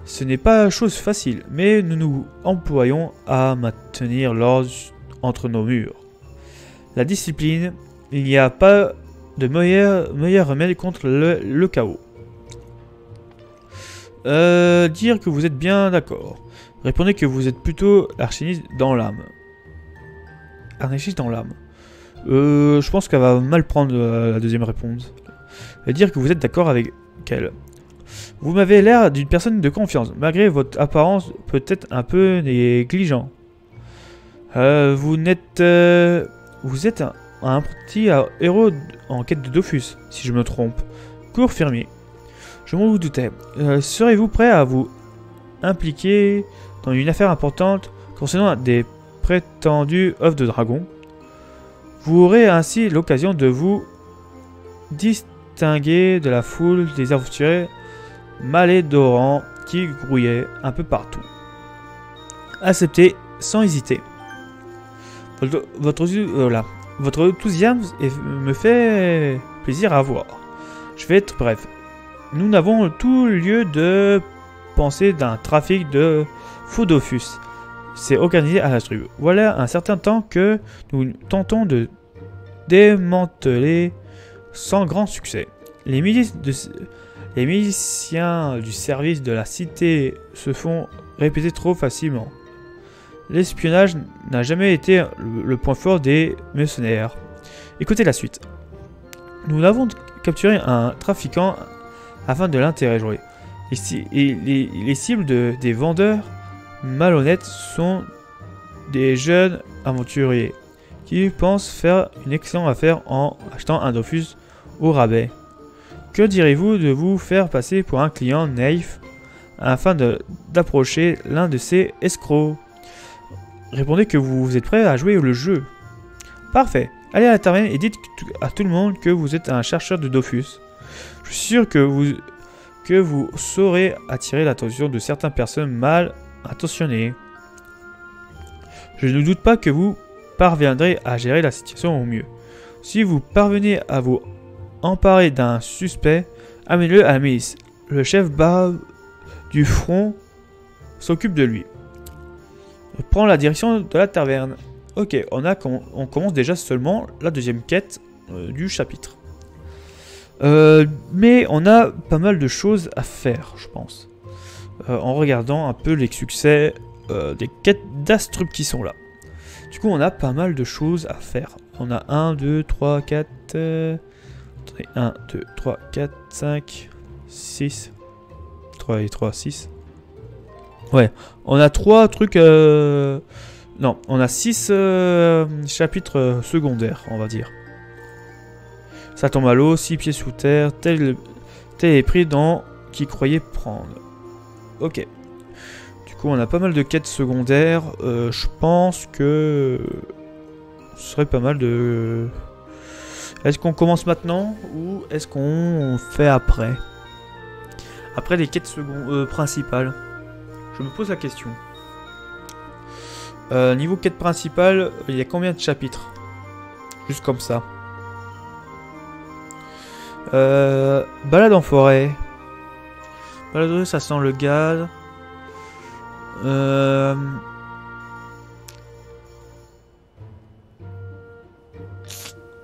Ce n'est pas chose facile, mais nous nous employons à maintenir l'ordre entre nos murs. La discipline, il n'y a pas de meilleur remède contre le chaos. Dire que vous êtes bien d'accord. Répondez que vous êtes plutôt archéniste dans l'âme. Anarchiste dans l'âme. Je pense qu'elle va mal prendre la deuxième réponse. Dire que vous êtes d'accord avec elle. Vous m'avez l'air d'une personne de confiance, malgré votre apparence peut-être un peu négligent. Vous êtes un petit héros en quête de Dofus, si je me trompe. Court fermier. Je m'en doutais. Serez-vous prêt à vous impliquer dans une affaire importante concernant des prétendus œufs de dragon? Vous aurez ainsi l'occasion de vous distinguer de la foule des aventuriers malédorants qui grouillaient un peu partout. Acceptez sans hésiter. Votre enthousiasme me fait plaisir à voir. Je vais être bref. Nous n'avons tout lieu de penser d'un trafic de faux Dofus. C'est organisé à Astrub. Voilà un certain temps que nous tentons de démanteler sans grand succès. Les miliciens du service de la cité se font répéter trop facilement. L'espionnage n'a jamais été le point fort des mercenaires. Écoutez la suite. Nous avons capturé un trafiquant afin de l'interroger. Les cibles des vendeurs malhonnêtes sont des jeunes aventuriers qui pense faire une excellente affaire en achetant un Dofus au rabais. Que direz-vous de vous faire passer pour un client naïf afin d'approcher l'un de ces escrocs? Répondez que vous êtes prêt à jouer le jeu. Parfait. Allez à la taverne et dites à tout le monde que vous êtes un chercheur de Dofus. Je suis sûr que vous saurez attirer l'attention de certaines personnes mal intentionnées. Je ne doute pas que vous parviendrez à gérer la situation au mieux. Si vous parvenez à vous emparer d'un suspect, amenez-le à la milice. Le chef bas du front s'occupe de lui. Prends la direction de la taverne. Ok, on commence déjà seulement la deuxième quête du chapitre. Mais on a pas mal de choses à faire, je pense. En regardant un peu les succès des quêtes d'Astrub qui sont là. Du coup, on a pas mal de choses à faire. On a 1, 2, 3, 4... Attendez, 1, 2, 3, 4, 5, 6... 3 et 3, 6... Ouais, on a 3 trucs... Non, on a 6 chapitres secondaires, on va dire. Ça tombe à l'eau, 6 pieds sous terre, tel est pris dans qui croyait prendre. Ok. Du coup, on a pas mal de quêtes secondaires. Je pense que ce serait pas mal de... Est-ce qu'on commence maintenant ou est-ce qu'on fait après? Après les quêtes principales. Je me pose la question. Niveau quête principale, il y a combien de chapitres? Juste comme ça. Balade en forêt. Balade, ça sent le gaz.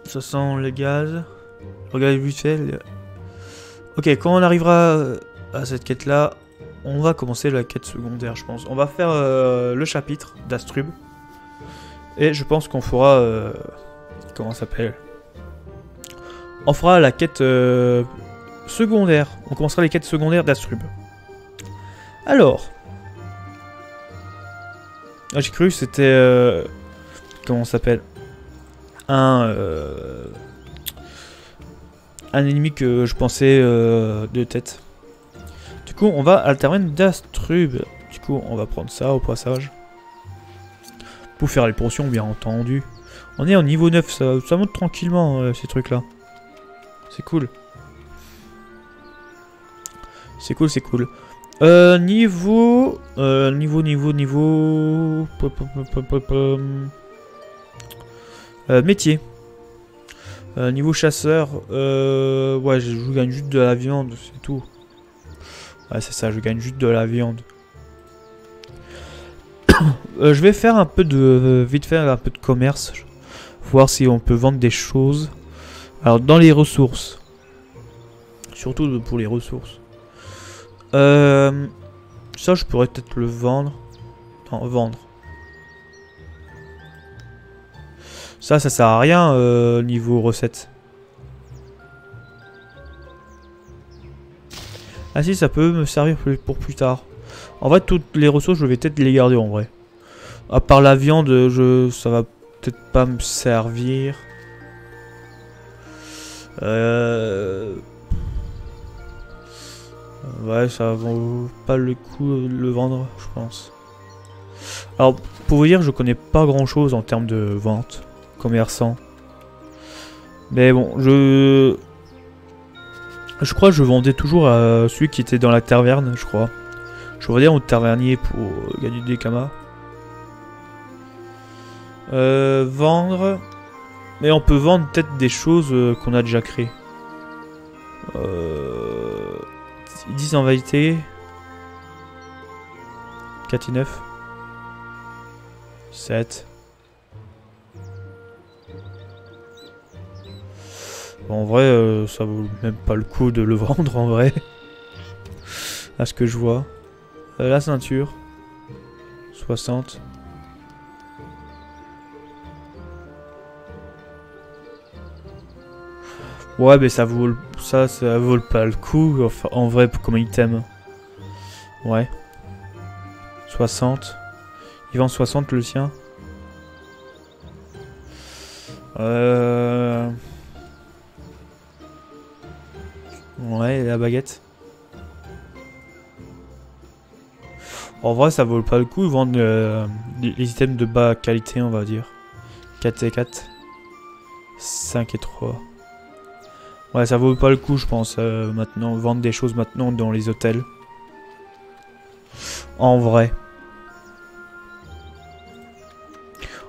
Ça sent le gaz. Regardez vite fait. Ok, quand on arrivera à cette quête là, on va commencer la quête secondaire, je pense. On va faire le chapitre d'Astrub. Et je pense qu'on fera... comment ça s'appelle? On fera la quête secondaire. On commencera les quêtes secondaires d'Astrub. Alors. J'ai cru que c'était... comment ça s'appelle? Un ennemi que je pensais de tête. Du coup, on va à la taverne d'Astrub. Du coup, on va prendre ça au passage. Pour faire les potions, bien entendu. On est en niveau 9, ça monte tranquillement, ces trucs-là. C'est cool. C'est cool, c'est cool. Niveau... métier. Niveau chasseur, ouais, je gagne juste de la viande, c'est tout. Ouais, c'est ça, je gagne juste de la viande. Je vais faire un peu de... vite fait, un peu de commerce. Voir si on peut vendre des choses. Alors, dans les ressources. Surtout pour les ressources. Ça, je pourrais peut-être le vendre. Non, vendre. Ça sert à rien niveau recette. Ah si, ça peut me servir pour plus tard. En vrai, toutes les ressources, je vais peut-être les garder en vrai. À part la viande, ça va peut-être pas me servir. Ouais, ça vaut pas le coup de le vendre, je pense. Alors, pour vous dire, je connais pas grand-chose en termes de vente, commerçant. Mais bon, je crois que je vendais toujours à celui qui était dans la taverne, je crois. Je vendais au tavernier pour gagner des kamas. Vendre. Mais on peut vendre peut-être des choses qu'on a déjà créées. 10 en vérité. 4 et 9. 7. Bon, en vrai, ça vaut même pas le coup de le vendre en vrai. À ce que je vois. La ceinture. 60. Ouais, mais ça vaut pas le coup, enfin, en vrai, comme item. Ouais. 60. Il vend 60 le sien. Ouais, la baguette. En vrai, ça vaut pas le coup de vendre les items de bas qualité, on va dire. 4C4. 5 et 3. Ouais, ça vaut pas le coup, je pense, maintenant. Vendre des choses maintenant dans les hôtels. En vrai.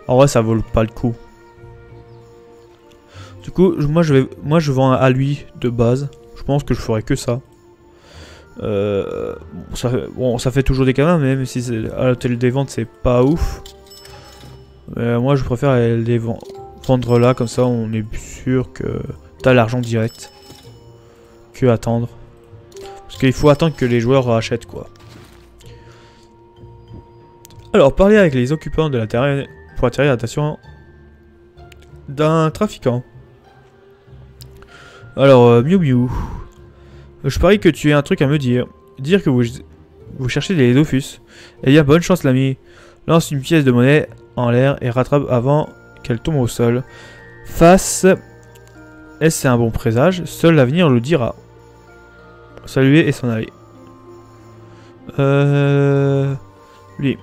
En vrai, ça vaut pas le coup. Du coup, moi je vends à lui de base. Je pense que je ferai que ça. Ça fait toujours des camas, mais même si à l'hôtel des ventes c'est pas ouf. Moi je préfère les vendre là, comme ça on est sûr que t'as l'argent direct. Que attendre. Parce qu'il faut attendre que les joueurs achètent quoi. Alors parler avec les occupants de la terre pour attirer l'attention d'un trafiquant. Alors Miu Miu. Je parie que tu as un truc à me dire. Dire que vous cherchez des Dofus. Eh bien, bonne chance, l'ami. Lance une pièce de monnaie en l'air et rattrape avant qu'elle tombe au sol. Face. Est-ce un bon présage? Seul l'avenir le dira. Saluer et s'en aller. Lui.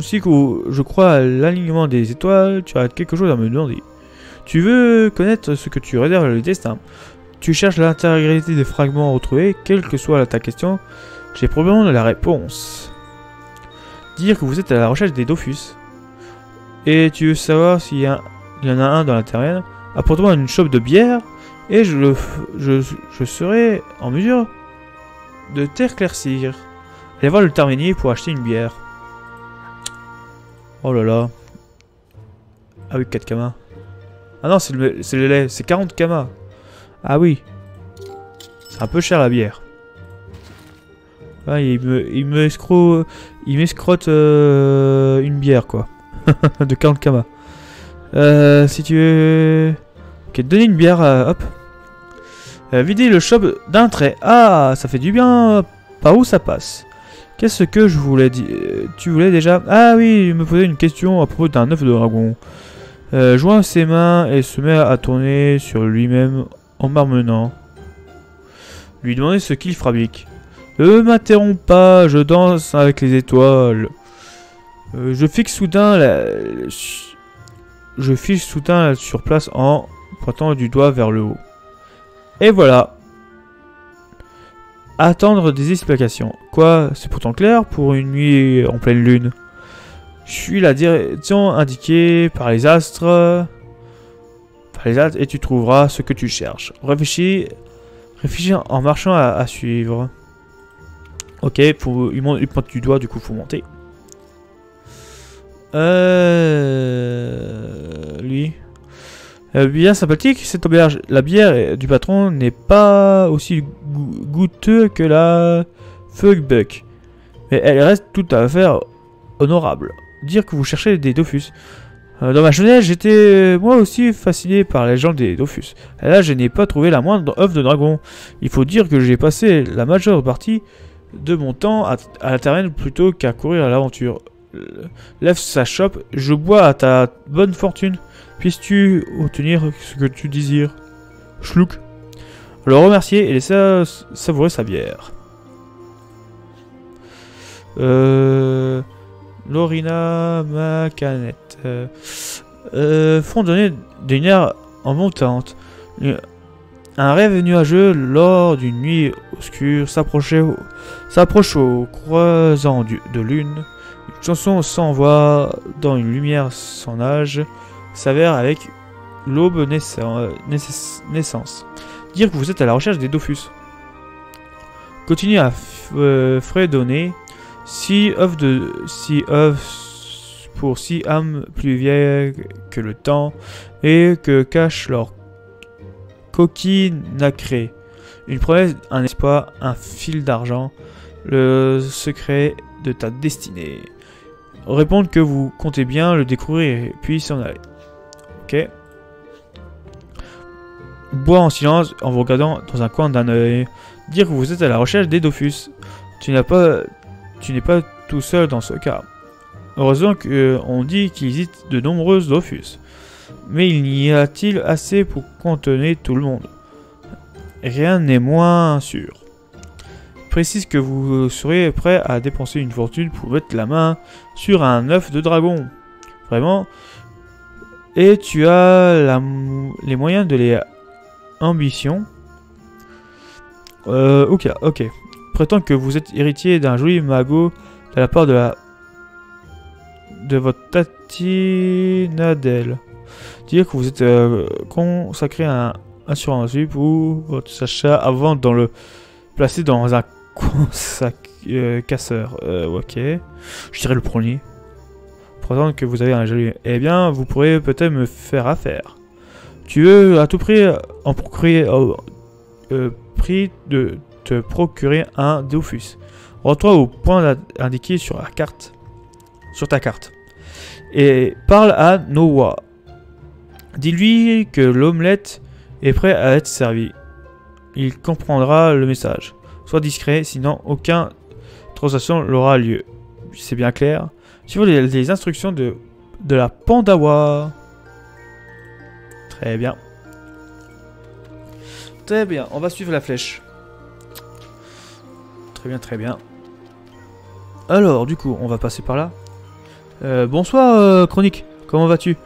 Si je crois à l'alignement des étoiles, tu as quelque chose à me demander. Tu veux connaître ce que tu réserves le destin? Tu cherches l'intégralité des fragments retrouvés, quelle que soit ta question, j'ai probablement la réponse. Dire que vous êtes à la recherche des Dofus. Et tu veux savoir s'il y en a un dans la terraine? Apporte-moi une chope de bière et je serai en mesure de t'éclaircir. Allez voir le terminier pour acheter une bière. Oh là là. Ah oui, 4 kamas. Ah non, c'est le lait, c'est 40 kamas. Ah oui. C'est un peu cher la bière. Ah, il m'escrote une bière quoi. De 40 kamas. Si tu veux... Ok, donner une bière, hop. Vider le shop d'un trait. Ah, ça fait du bien. Par où ça passe? Qu'est-ce que je voulais dire? Tu voulais déjà... Ah oui, me poser une question à propos d'un œuf de dragon. Joint ses mains et se met à tourner sur lui-même en marmonnant. Lui demander ce qu'il fabrique. Ne m'interromps pas, je danse avec les étoiles. Je fixe soudain sur place en pointant du doigt vers le haut. Et voilà. Attendre des explications. Quoi, c'est pourtant clair pour une nuit en pleine lune. Je suis la direction indiquée par les astres. Et tu trouveras ce que tu cherches. Réfléchis en marchant à suivre. Ok, il pointe du doigt, du coup faut monter. Lui. Bien sympathique cette auberge. La bière du patron n'est pas aussi goûteuse que la Fugbuck. Mais elle reste tout à fait honorable. Dire que vous cherchez des Dofus. Dans ma jeunesse, j'étais moi aussi fasciné par les gens des Dofus. Et là, je n'ai pas trouvé la moindre œuf de dragon. Il faut dire que j'ai passé la majeure partie de mon temps à la terraine plutôt qu'à courir à l'aventure. Lève sa chope, je bois à ta bonne fortune. Puisses-tu obtenir ce que tu désires? Schlouk. Le remercier et laisser savourer sa bière. Lorina, ma canette. Fondonner d'une air en montante. Un rêve nuageux lors d'une nuit obscure s'approche au croisant de lune. Une chanson sans voix dans une lumière sans âge s'avère avec l'aube naissance. Dire que vous êtes à la recherche des Dofus. Continuez à fredonner. 6 œufs pour 6 âmes plus vieilles que le temps et que cachent leur coquille nacrée. Une promesse, un espoir, un fil d'argent, le secret de ta destinée. Répondre que vous comptez bien le découvrir puis s'en aller. Ok. Bois en silence en vous regardant dans un coin d'un œil. Dire que vous êtes à la recherche des Dofus. Tu n'es pas tout seul dans ce cas. Heureusement qu'on dit qu'il existe de nombreuses Dofus. Mais il y a-t-il assez pour contenir tout le monde? Rien n'est moins sûr. Précise que vous serez prêt à dépenser une fortune pour mettre la main sur un œuf de dragon. Vraiment. Et tu as les moyens de les ambitions. Ok. Prétends que vous êtes héritier d'un joli magot de la part de votre Tatinadel. Dire que vous êtes consacré à un assurance vie pour votre achat avant de le placer dans un casseur. Ok. Je dirais le premier. Prétendre que vous avez un joli... Eh bien, vous pourrez peut-être me faire affaire. Tu veux à tout prix en procurer... prix de te procurer un Dofus. Rends-toi au point indiqué sur la carte. Sur ta carte. Et parle à Noah. Dis-lui que l'omelette est prêt à être servi. Il comprendra le message. Sois discret, sinon aucune transaction n'aura lieu. C'est bien clair. Suivons les instructions de la Pandawa. Très bien. Très bien, on va suivre la flèche. Très bien. Alors, du coup, on va passer par là. Bonsoir, Chronique. Comment vas-tu?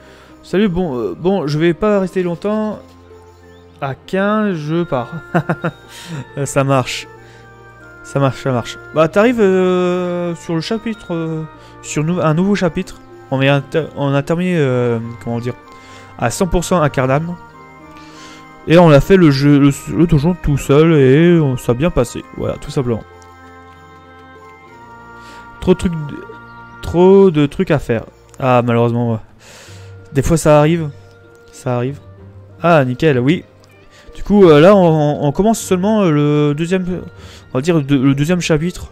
Salut, bon, je vais pas rester longtemps. À 15, je pars. Ça marche. Bah, t'arrives sur le chapitre... sur un nouveau chapitre. On a terminé, comment dire, à 100% à Cardam. Et on a fait le donjon tout seul et ça a bien passé. Voilà, tout simplement. Trop de trucs à faire. Ah, malheureusement. Des fois, ça arrive. Ah, nickel, oui. Du coup, là, on commence seulement le deuxième... On va dire le deuxième chapitre.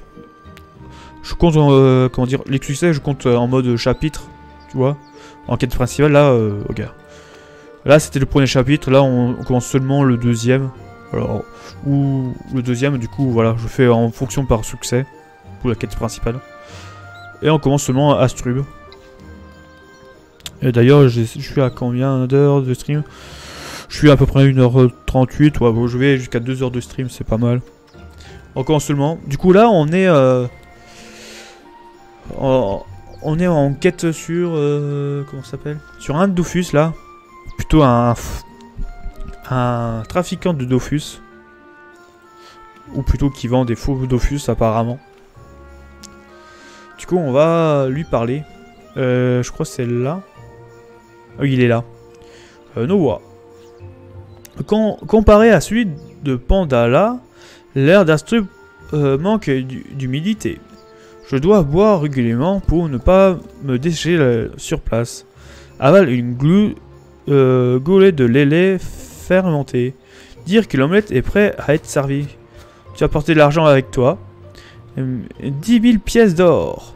Je compte, comment dire, les succès, je compte en mode chapitre. Tu vois. En quête principale, là, ok. Là, c'était le premier chapitre. Là, on commence seulement le deuxième. Alors, ou le deuxième, du coup, voilà. Je fais en fonction par succès. Pour la quête principale. Et on commence seulement à Astrub. Et d'ailleurs, je suis à combien d'heures de stream? Je suis à peu près 1h38. Ouais, bon, je vais jusqu'à 2 heures de stream, c'est pas mal. On commence seulement. Du coup, là, on est... on est en quête sur... comment ça s'appelle? Sur un Dofus, là. Plutôt un trafiquant de Dofus. Ou plutôt qui vend des faux Dofus, apparemment. Du coup, on va lui parler. Je crois que c'est là. Ah oui, il est là. Noah. Comparé à celui de Pandala, l'air d'Astrub manque d'humidité. Je dois boire régulièrement pour ne pas me déchirer sur place. Avale une gaulée de lait fermenté. Dire que l'omelette est prête à être servie. Tu as porté de l'argent avec toi. 10 000 pièces d'or.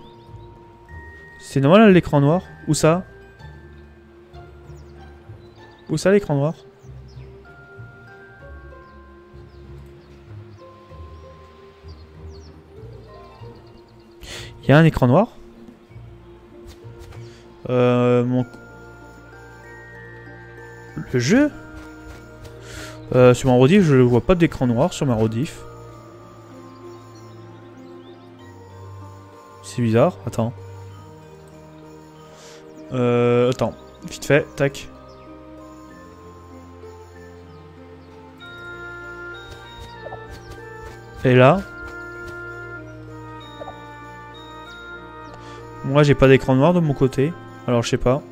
C'est normal l'écran noir? Où ça? Où ça l'écran noir? Il y a un écran noir? Le jeu? Sur ma rediff, je ne vois pas d'écran noir sur ma rediff. C'est bizarre, attends. Attends, vite fait, tac. Et là. Moi j'ai pas d'écran noir de mon côté, alors je sais pas.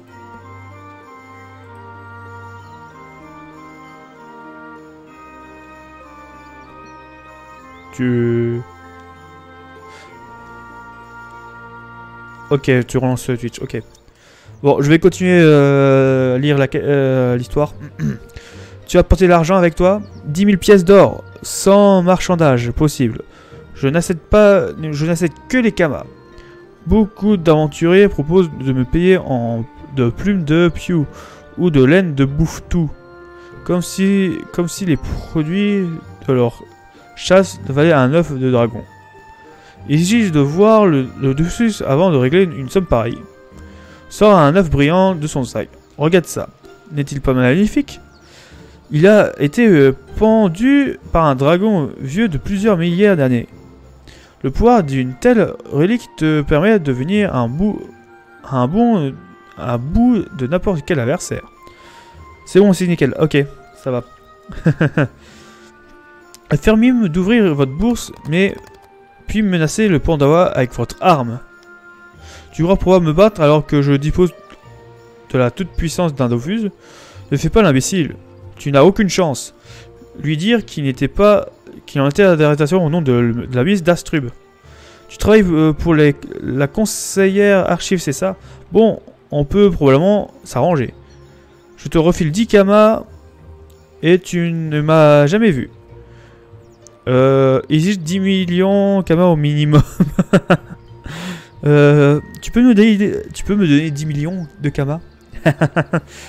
Ok, tu relances Twitch, ok. Bon, je vais continuer à lire l'histoire. Tu as porté l'argent avec toi? 10 000 pièces d'or, sans marchandage possible. Je n'achète que les kamas. Beaucoup d'aventuriers proposent de me payer de plumes de Pew ou de laine de Bouftou. Comme si les produits de leur chasse valaient un œuf de dragon. Il suffit de voir le dessus avant de régler une somme pareille. Sort un œuf brillant de son sac. Regarde ça. n'est-il pas magnifique? Il a été pendu par un dragon vieux de plusieurs milliers d'années. Le pouvoir d'une telle relique te permet de devenir un bout de n'importe quel adversaire. C'est bon, c'est nickel. Ok, ça va. Fermiez d'ouvrir votre bourse, mais puis menacez le Pandawa avec votre arme. Tu crois pouvoir me battre alors que je dispose de la toute-puissance d'un Dofus? Ne fais pas l'imbécile. Tu n'as aucune chance. Lui dire qu'il en était à l'arrestation au nom de la milice d'Astrub. Tu travailles pour la conseillère archive, c'est ça? Bon, on peut probablement s'arranger. Je te refile 10 kamas et tu ne m'as jamais vu. Il existe 10 millions kamas au minimum. Tu peux me donner 10 millions de kamas?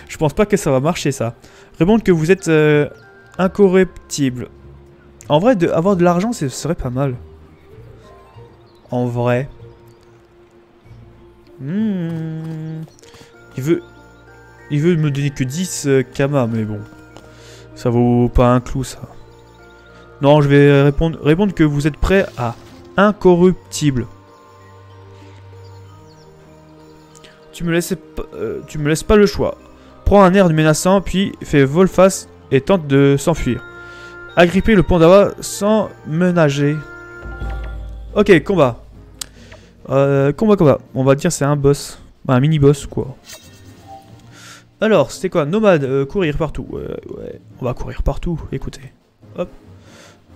Je pense pas que ça va marcher ça. Répondre que vous êtes incorruptible. En vrai, avoir de l'argent, ce serait pas mal. En vrai. Il veut me donner que 10 kamas, mais bon. Ça vaut pas un clou, ça. Non, je vais répondre que vous êtes prêt à incorruptible. Tu me laisses pas le choix. Prends un air menaçant, puis fais volte-face et tente de s'enfuir. Agripper le Pandawa sans menager. Ok, combat. Combat. On va dire c'est un boss. Un mini-boss, quoi. Alors, c'était quoi? Nomade, courir partout. Ouais, on va courir partout, écoutez. Hop.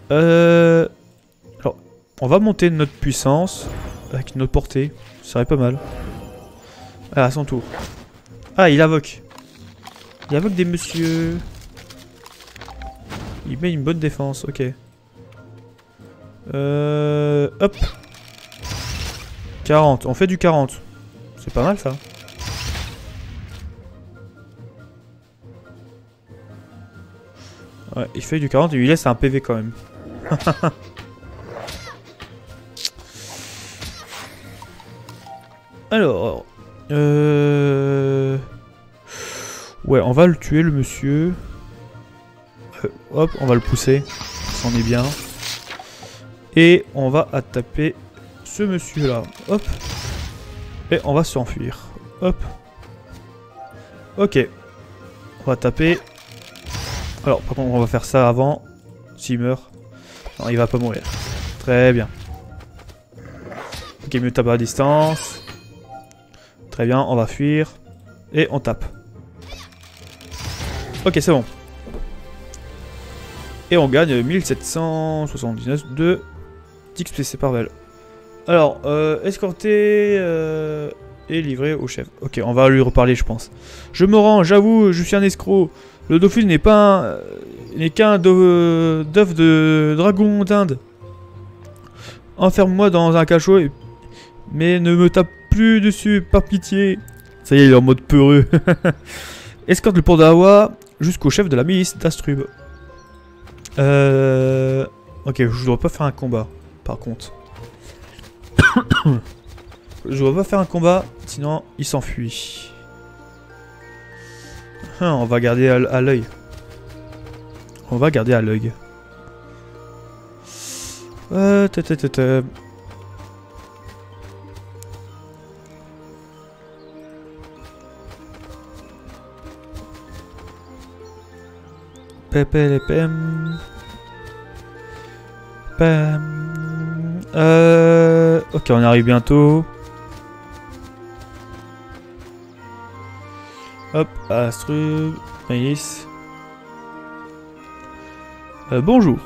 Alors, on va monter notre puissance avec notre portée. Ça serait pas mal. Ah, à son tour. Ah, il invoque. Il invoque des messieurs. Il met une bonne défense, ok. Hop. 40, on fait du 40. C'est pas mal ça. Ouais, il fait du 40 et il laisse un PV quand même. Alors... Ouais, on va le tuer le monsieur. Hop, on va le pousser. Ça en est bien. Et on va taper ce monsieur là. Hop. Et on va s'enfuir. Hop. Ok. On va taper. Alors, par contre, on va faire ça avant. S'il meurt. Non, il va pas mourir. Très bien. Ok, mieux taper à distance. Très bien, on va fuir. Et on tape. Ok, c'est bon. Et on gagne 1779 de d'XP par belle. Alors, escorter et livrer au chef. Ok, on va lui reparler, je pense. Je me rends, j'avoue, je suis un escroc. Le Dofus n'est pas qu'un d'œuf de dragon d'Inde. Enferme-moi dans un cachot, mais ne me tape plus dessus, par pitié. Ça y est, il est en mode peureux. Escorte le Pandawa jusqu'au chef de la milice d'Astrub. Ok, je dois pas faire un combat, par contre. Je dois pas faire un combat, sinon il s'enfuit. On va garder à l'œil. On va garder à l'œil. PPLPM. Ok, on arrive bientôt. Hop, Astrub, Maïs. Bonjour.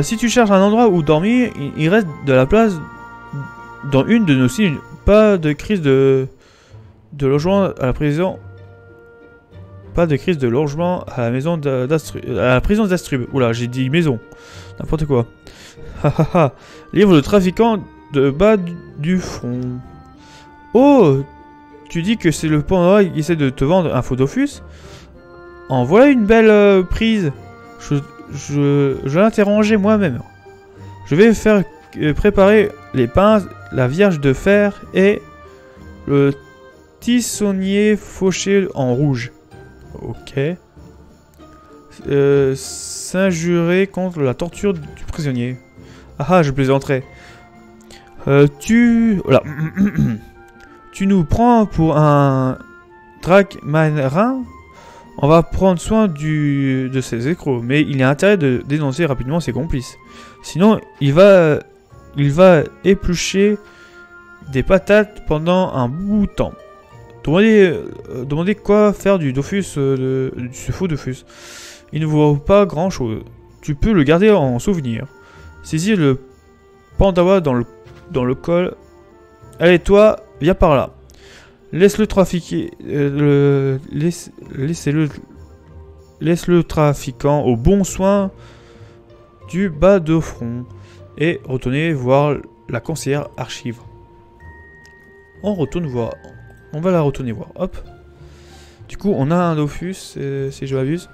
Si tu cherches un endroit où dormir, il reste de la place dans une de nos cibles. Pas de crise de logement à la prison. Pas de crise de logement à la maison d'Astrub. À la prison d'Astrub. Oula, j'ai dit maison. N'importe quoi. Hahaha. Livre de trafiquant de bas du front. Oh, tu dis que c'est le Pandawa qui essaie de te vendre un faux Dofus? En voilà une belle prise. Je l'interrogeais moi-même. Je vais faire préparer les pinces, la vierge de fer et le tissonnier fauché en rouge. Ok. S'injurer contre la torture du prisonnier. Ah, je plaisanterais. Voilà. Tu nous prends pour un marin. On va prendre soin de ses écrous, mais il a intérêt de dénoncer rapidement ses complices. Sinon, il va éplucher des patates pendant un bout de temps. Demandez quoi faire du Dofus, ce faux Dofus. Il ne vaut pas grand chose. Tu peux le garder en souvenir. Saisis le Pandawa dans le col. Allez, toi, viens par là. Laisse-le trafiquer. Laisse-le trafiquant au bon soin du bas de front. Et retournez voir la conseillère archive. On va la retourner voir. Hop. Du coup, on a un Dofus, si je m'abuse.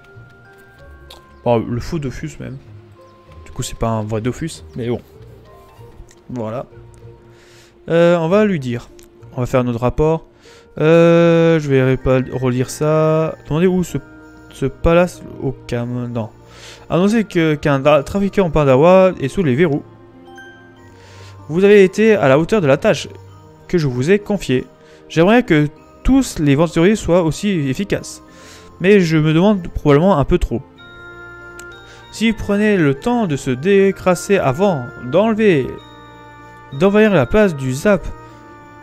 Bon, le faux Dofus même. Du coup, c'est pas un vrai Dofus, mais bon. Voilà. On va lui dire. On va faire notre rapport. Je vais pas relire ça. Demandez où ce palace au Cam. Non. Annoncez qu'un trafiquant en Pandawa est sous les verrous. Vous avez été à la hauteur de la tâche que je vous ai confiée. J'aimerais que tous les aventuriers soient aussi efficaces. Mais je me demande probablement un peu trop. S'ils prenaient le temps de se décrasser avant d'envahir la place du Zap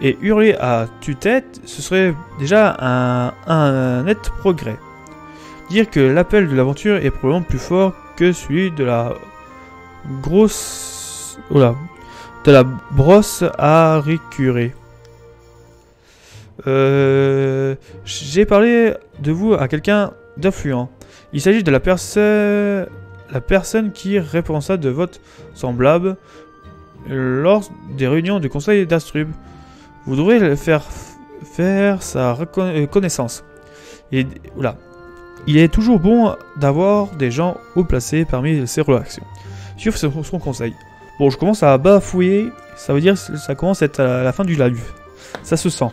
et hurler à tue-tête, ce serait déjà un net progrès. Dire que l'appel de l'aventure est probablement plus fort que celui de la grosse... Oula. De la brosse à récurer. J'ai parlé de vous à quelqu'un d'influent. Il s'agit de la personne qui est responsable de votre semblable lors des réunions du conseil d'Astrub. Vous devrez faire sa connaissance. Oula. Il est toujours bon d'avoir des gens haut placés parmi ses relations. Suivre son conseil. Bon, je commence à bafouiller. Ça veut dire que ça commence à être à la fin du live. Ça se sent.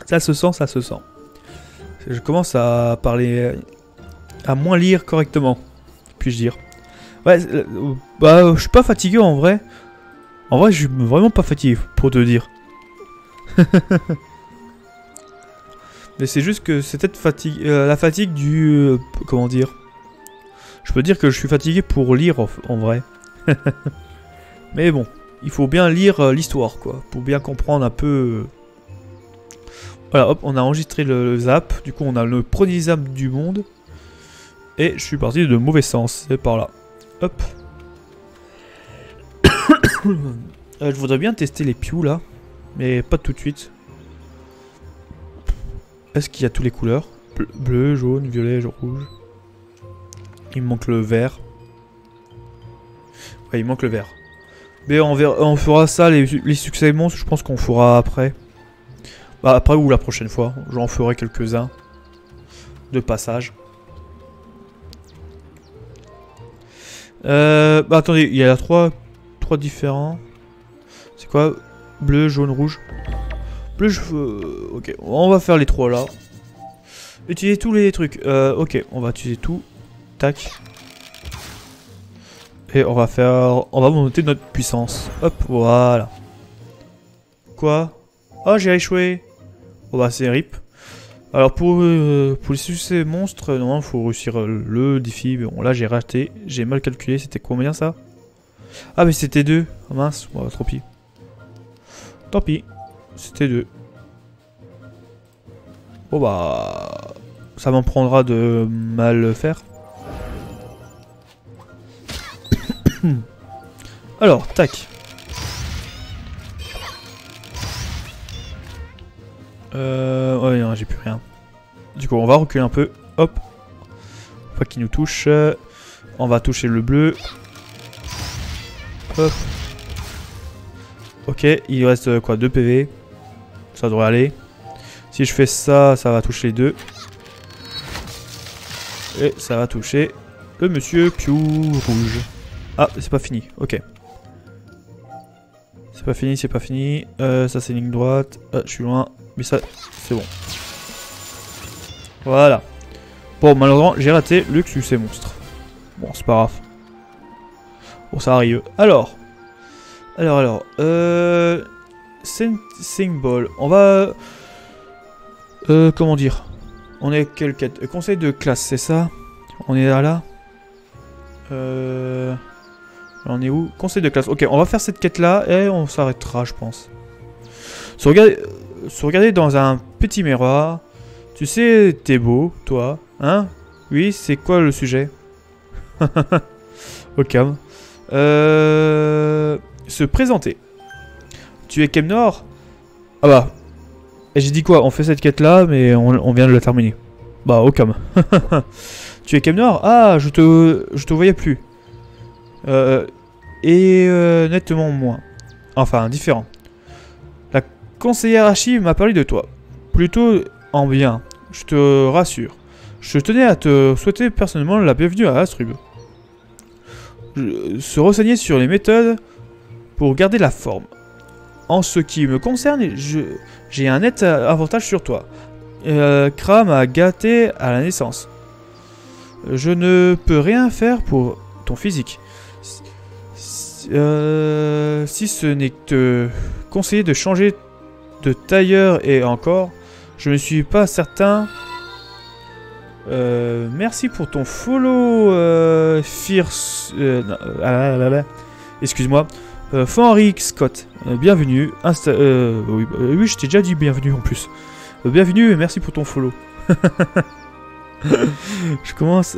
Ça se sent, ça se sent. Je commence à parler... à moins lire correctement. Puis-je dire. Ouais, bah, je suis pas fatigué en vrai. En vrai, je suis vraiment pas fatigué, pour te dire. Mais c'est juste que c'est peut-être la fatigue du... comment dire? Je peux dire que je suis fatigué pour lire en vrai. Mais bon, il faut bien lire l'histoire, quoi. Pour bien comprendre un peu... Voilà, hop, on a enregistré le Zap. Du coup, on a le premier Zap du monde. Et je suis parti de mauvais sens. C'est par là. Hop. Je voudrais bien tester les Pew, là. Mais pas tout de suite. Est-ce qu'il y a toutes les couleurs? Bleu, jaune, violet, rouge. Il me manque le vert. Ouais, il manque le vert. Mais on fera ça, les succès monstres, je pense qu'on fera après. Bah, après ou la prochaine fois. J'en ferai quelques-uns. De passage. Bah, attendez, il y a trois différents. C'est quoi? Bleu, jaune, rouge. Bleu, ok, on va faire les trois là. Utiliser tous les trucs. Ok, on va utiliser tout. Tac. Et on va monter notre puissance. Hop, voilà. Quoi? Oh, j'ai échoué. Bon bah c'est rip. Alors pour les succès monstres, normalement il faut réussir le défi. Mais bon là j'ai raté, j'ai mal calculé, c'était combien ça? Ah mais c'était 2. Oh, mince, bon, trop pis. Tant pis, c'était 2. Bon bah... ça m'en prendra de mal faire. Alors, tac. Ouais, non, j'ai plus rien. Du coup, on va reculer un peu. Hop. Pas qu'il nous touche. On va toucher le bleu. Hop. Ok, il reste quoi? 2 PV. Ça devrait aller. Si je fais ça, ça va toucher les deux. Et ça va toucher le monsieur Pew rouge. Ah, c'est pas fini. Ok. C'est pas fini, c'est pas fini. Ça, c'est ligne droite. Ah, je suis loin. Mais ça, c'est bon. Voilà. Bon, malheureusement, j'ai raté le succès monstre. Bon, c'est pas grave. Bon, ça arrive. Alors. Symbol. On va... comment dire? On est quelle quête? Conseil de classe, c'est ça? On est là. On est où? Conseil de classe. Ok, on va faire cette quête-là et on s'arrêtera, je pense. Se regarder dans un petit miroir. Tu sais, t'es beau, toi. Hein? Oui, c'est quoi le sujet? Au calme. Se présenter. Tu es Kemnor? Ah bah. Et j'ai dit quoi? On fait cette quête-là, mais on vient de la terminer. Bah, au calme. Tu es Kemnor? Ah, je te voyais plus. Nettement moins. Enfin, différent. La conseillère Hachi m'a parlé de toi. Plutôt en bien, je te rassure. Je tenais à te souhaiter personnellement la bienvenue à Astrub. Se renseigner sur les méthodes pour garder la forme. En ce qui me concerne, j'ai un net avantage sur toi. Kra m'a gâté à la naissance. Je ne peux rien faire pour ton physique. Si ce n'est que te conseiller de changer de tailleur et encore, je ne suis pas certain. Merci pour ton follow, Fierce. Excuse-moi. Henry Scott, bienvenue. Oui, je t'ai déjà dit bienvenue en plus. Bienvenue et merci pour ton follow. Je commence.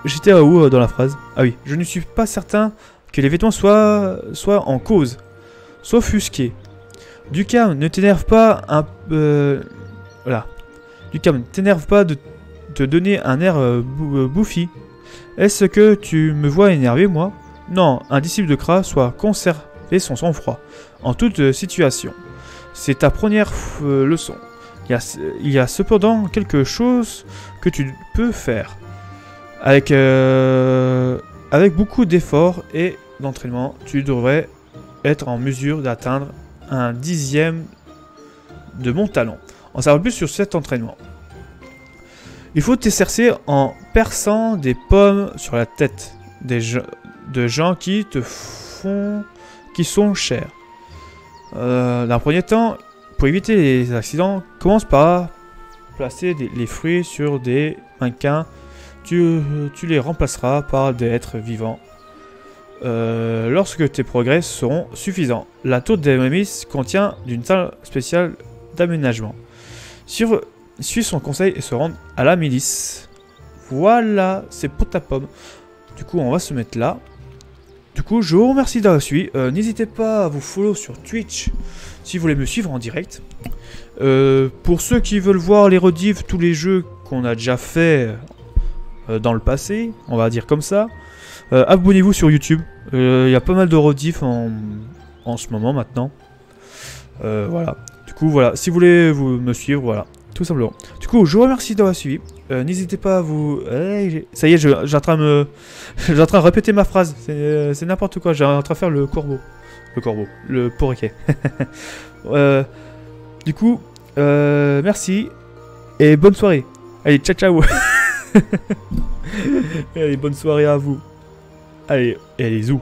J'étais à où dans la phrase? Ah oui, je ne suis pas certain que les vêtements soient en cause, soient offusqués. Ducam, ne t'énerve pas voilà. Ducam, t'énerve pas de te donner un air bouffi. Est-ce que tu me vois énervé, moi? Non, un disciple de Kra soit conserver son sang-froid en toute situation. C'est ta première leçon. Il y a cependant quelque chose que tu peux faire. Avec beaucoup d'efforts et d'entraînement, tu devrais être en mesure d'atteindre un 10e de mon talent. On saura plus sur cet entraînement. Il faut t'exercer en perçant des pommes sur la tête de gens qui sont chers. Dans un premier temps, pour éviter les accidents, commence par placer les fruits sur des mannequins. Tu les remplaceras par des êtres vivants lorsque tes progrès seront suffisants. La tour d'Ememis contient d'une salle spéciale d'aménagement. Suis son conseil et se rendre à la milice. Voilà, c'est pour ta pomme. Du coup, on va se mettre là. Du coup, je vous remercie d'avoir suivi. N'hésitez pas à vous follow sur Twitch si vous voulez me suivre en direct. Pour ceux qui veulent voir les rediffs, tous les jeux qu'on a déjà fait dans le passé, on va dire comme ça, abonnez-vous sur YouTube. Il y a pas mal de rediffs en ce moment maintenant. Voilà. Du coup, voilà. Si vous voulez me suivre, voilà. Tout simplement. Du coup, je vous remercie d'avoir suivi. N'hésitez pas à vous... ça y est, j'ai en train de répéter ma phrase. C'est n'importe quoi. J'ai en train de faire le corbeau. Le pourriquet. Du coup, merci. Et bonne soirée. Allez, ciao, ciao. Allez, bonne soirée à vous. Allez, et allez, zou.